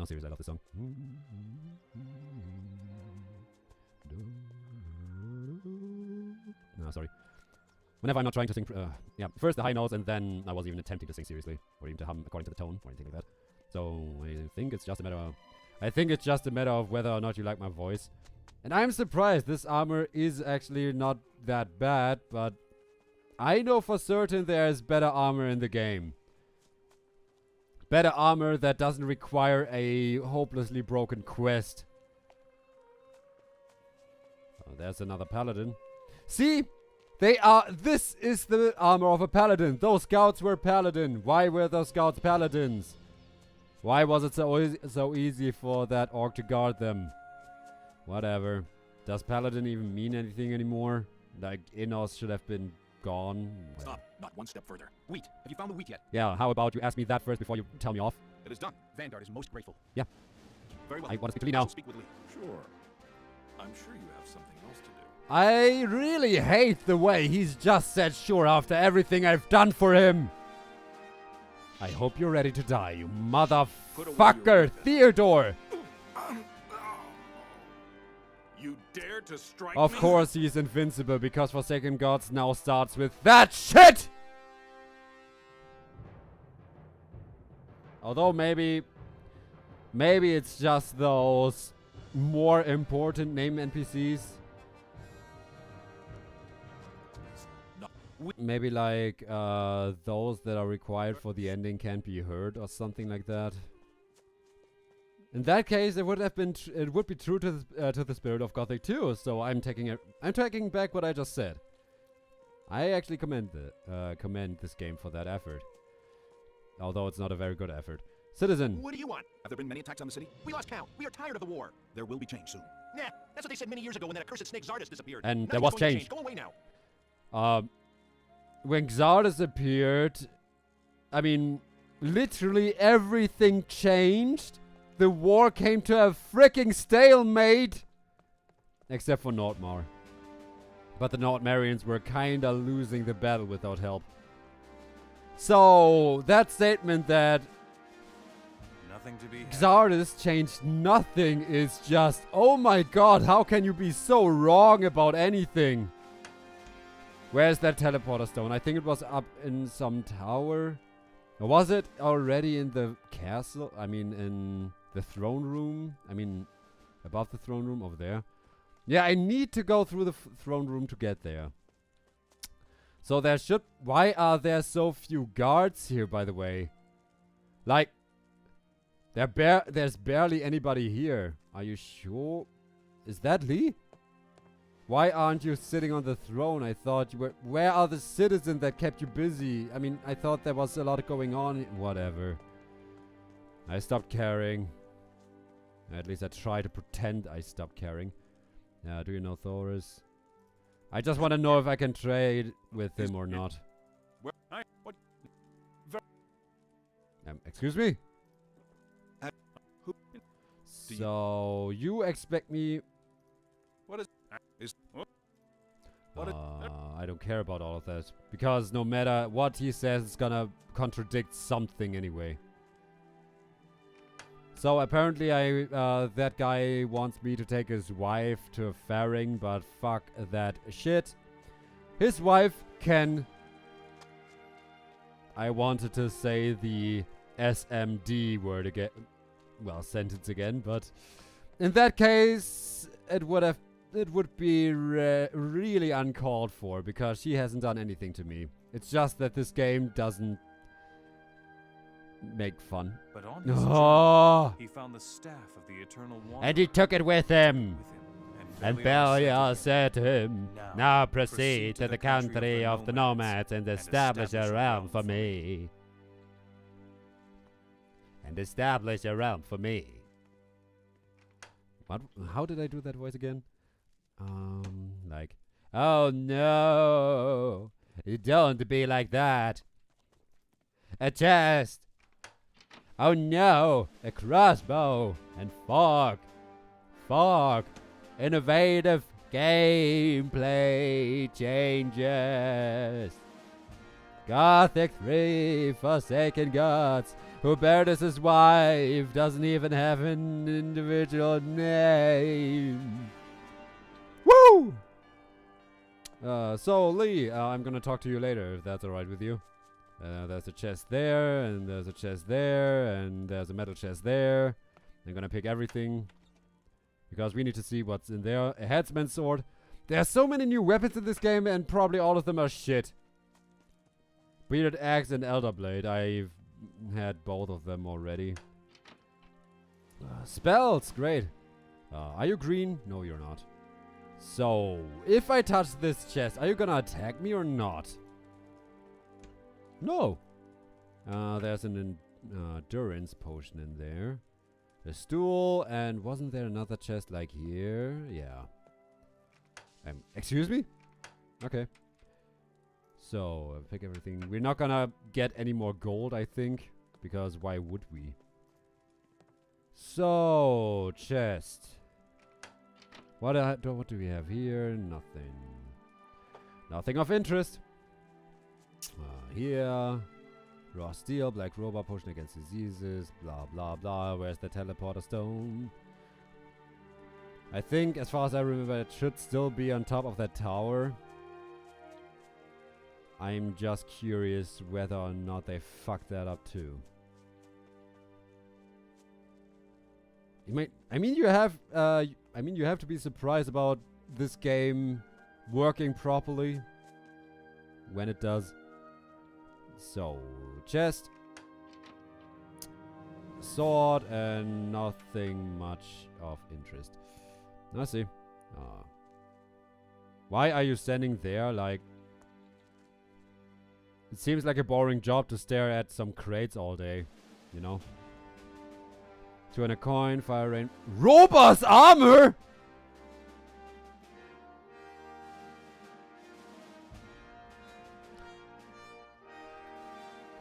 seriously, I love this song. No, sorry. Whenever I'm not trying to sing, yeah, first the high notes, and then I wasn't even attempting to sing seriously, or even to hum according to the tone, or anything like that. So I think it's just a matter of whether or not you like my voice. And I'm surprised. This armor is actually not that bad, but I know for certain there is better armor in the game. Better armor that doesn't require a hopelessly broken quest. Oh, there's another paladin. See? This is the armor of a paladin. Those scouts were paladin. Why were those scouts paladins? Why was it so easy for that orc to guard them? Whatever. Does paladin even mean anything anymore? Like, Innos should have been gone. Stop. Not one step further. Wheat. Have you found the wheat yet? Yeah, how about you ask me that first before you tell me off? It is done. Vengard is most grateful. Yeah. Very well. I want to speak to Lee now. Speak with Lee. Sure. I'm sure you have something else to do. I really hate the way he's just said sure after everything I've done for him. I hope you're ready to die, you motherfucker, Theodor! You dare to strike Of me? course he's invincible, because Forsaken Gods now starts with that shit! Although maybe it's just those more important name NPCs. Maybe like those that are required for the ending can't be heard or something like that. In that case, it would have been it would be true to the spirit of Gothic too. So I'm taking back what I just said. I actually commend this game for that effort, although it's not a very good effort. Citizen. What do you want? Have there been many attacks on the city? We lost count. We are tired of the war. There will be change soon. Nah, that's what they said many years ago when that accursed snake Zardes disappeared. And there Nothing's was going to change. Go away now. When Zardes appeared, I mean, literally everything changed. The war came to a freaking stalemate. Except for Nordmar. But the Nordmarians were kinda losing the battle without help. So, that statement that Nothing to be had. Zardes changed nothing is just, oh my god, how can you be so wrong about anything? Where's that teleporter stone? I think it was up in some tower. Or was it already in the castle? I mean, in the throne room? I mean, above the throne room over there. Yeah, I need to go through the throne room to get there. So there should... Why are there so few guards here, by the way? Like, there's barely anybody here. Are you sure? Is that Lee? Why aren't you sitting on the throne? I thought you were... Where are the citizens that kept you busy? I mean, I thought there was a lot going on. Whatever. I stopped caring. At least I try to pretend I stopped caring. Do you know Thoris? I just want to know if I can trade with him or not. Excuse me? So, you expect me... What is... I don't care about all of that. Because no matter what he says, it's gonna contradict something anyway. So apparently that guy wants me to take his wife to Faring, but fuck that shit. His wife can... I wanted to say the SMD word again. Well, sentence again, but... In that case, it would be really uncalled for, because she hasn't done anything to me. It's just that this game doesn't make fun. But on his journey, he found the staff of the Eternal One. And he took it with him. And Belial said to him, now proceed to the country of the nomads and establish a realm for me. And establish a realm for me. What? How did I do that voice again? Like, oh no, don't be like that. A chest. Oh no, a crossbow and fog. Innovative gameplay changes. Gothic 3, Forsaken Gods. Who buried his wife doesn't even have an individual name. Woo! So Lee, I'm gonna talk to you later if that's alright with you. There's a chest there, and there's a chest there, and there's a metal chest there. I'm gonna pick everything, because we need to see what's in there. A headsman's sword. There's so many new weapons in this game, and probably all of them are shit. Bearded axe and elder blade. I've had both of them already. Spells, great. Are you green? No, you're not. So, if I touch this chest, are you gonna attack me or not? No. There's an endurance potion in there. A stool, and wasn't there another chest like here? Yeah. Excuse me? Okay. So, pick everything. We're not gonna get any more gold, I think. Because why would we? So, chest. What do we have here? Nothing. Nothing of interest. Here. Raw steel, black robot, potion against diseases, blah blah blah. Where's the teleporter stone? I think, as far as I remember, it should still be on top of that tower. I'm just curious whether or not they fucked that up too. I mean, you have to be surprised about this game working properly when it does. So, chest, sword, and nothing much of interest. I see. Why are you standing there? Like, it seems like a boring job to stare at some crates all day, you know? 200 coin, fire rain. Robust armor?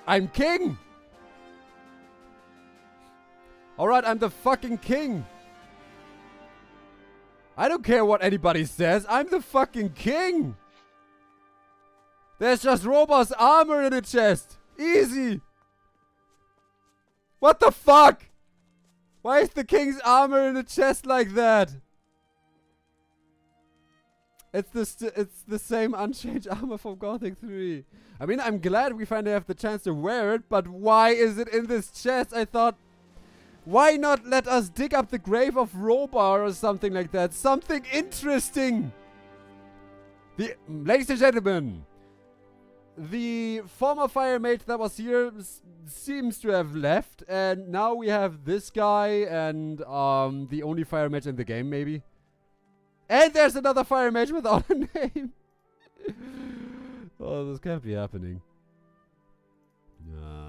I'm king! Alright, I'm the fucking king! I don't care what anybody says, I'm the fucking king! There's just robust armor in the chest! Easy! What the fuck? Why is the king's armor in the chest like that? It's the same unchanged armor from Gothic 3. I mean, I'm glad we finally have the chance to wear it, but why is it in this chest? I thought, why not let us dig up the grave of Robar or something like that? Something interesting! Ladies and gentlemen, the former fire mage that was here seems to have left, and now we have this guy and the only fire mage in the game, maybe. And there's another fire mage without a name. Oh, this can't be happening.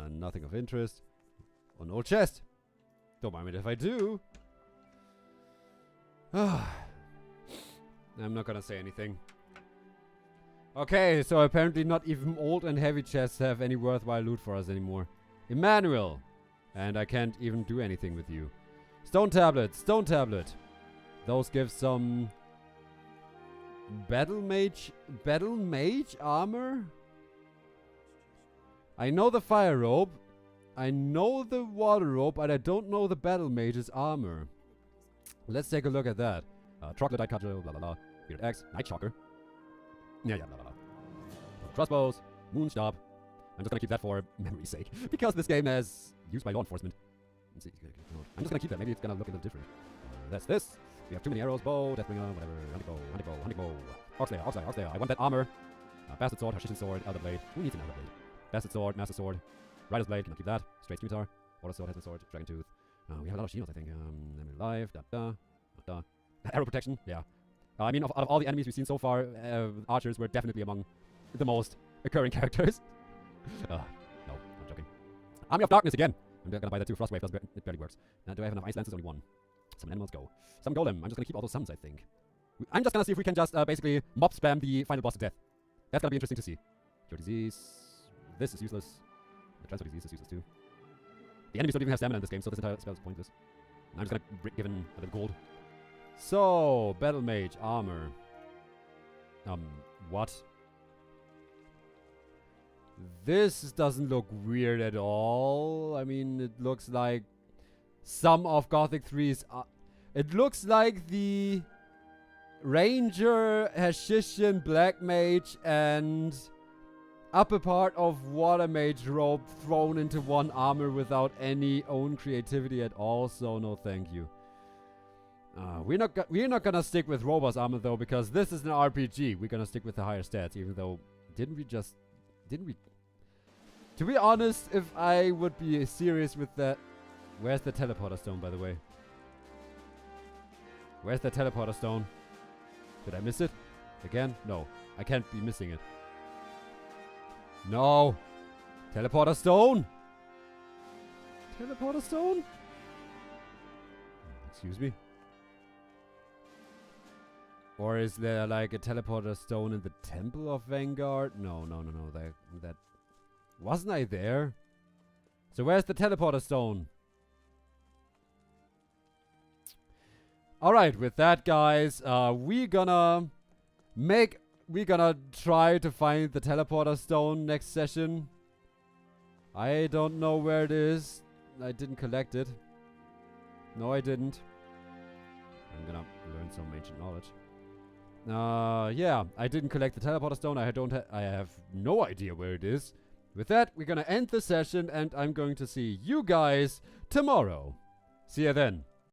Nothing of interest. An old chest. Don't mind me if I do. I'm not gonna say anything. Okay, so apparently not even old and heavy chests have any worthwhile loot for us anymore. Emmanuel! And I can't even do anything with you. Stone tablet, stone tablet. Those give some Battlemage armor? I know the fire robe. I know the water robe, but I don't know the Battlemage's armor. Let's take a look at that. Troglodyte cudgel, blah blah blah. Bearded axe, night shocker. Yeah, blah blah blah. Crossbows, moonstab. I'm just gonna keep that for memory's sake, because this game has used by law enforcement. Let's see, I'm just gonna keep that. Maybe it's gonna look a little different. That's this. We have too many arrows, bow, deathbringer, whatever. Hunting bow. Oxlayer. I want that armor. Bastard sword, Hashishin sword, elder blade. Who needs an elder blade? Bastard sword, master sword, rider's blade. Can I keep that? Straight scimitar. Water sword, husband sword, dragon tooth. We have a lot of shields, I think. Enemy alive. Arrow protection. Yeah. I mean, of all the enemies we've seen so far, archers were definitely among the most occurring characters. No, I'm joking. Army of Darkness again. I'm gonna buy that too. Frostwave doesn't. It barely works. Do I have enough ice lances? Only one. Some animals go. Some golem. I'm just gonna keep all those summons, I think. I'm just gonna see if we can just basically mob spam the final boss to death. That's gonna be interesting to see. Cure disease. This is useless. The transfer disease is useless too. The enemies don't even have stamina in this game, so this entire spell is pointless. I'm just gonna give him a little gold. So, Battle Mage armor. What? This doesn't look weird at all. I mean, it looks like some of Gothic 3's... it looks like the Ranger, Hashishin, Black Mage, and upper part of Watermage robe thrown into one armor without any own creativity at all, so no thank you. We're not gonna stick with robust armor though, because this is an RPG. We're gonna stick with the higher stats, even though... Didn't we... To be honest, if I would be serious with that... Where's the teleporter stone, by the way? Where's the teleporter stone? Did I miss it? Again? No. I can't be missing it. No! Teleporter stone! Teleporter stone? Excuse me? Or is there like a teleporter stone in the Temple of Vengard? No. That wasn't I there? So where's the teleporter stone? Alright, with that guys, we're gonna try to find the teleporter stone next session. I don't know where it is. I didn't collect it. No, I didn't. I'm gonna learn some ancient knowledge. Yeah, I didn't collect the teleporter stone. I have no idea where it is. With that, we're gonna end the session, and I'm going to see you guys tomorrow. See ya then.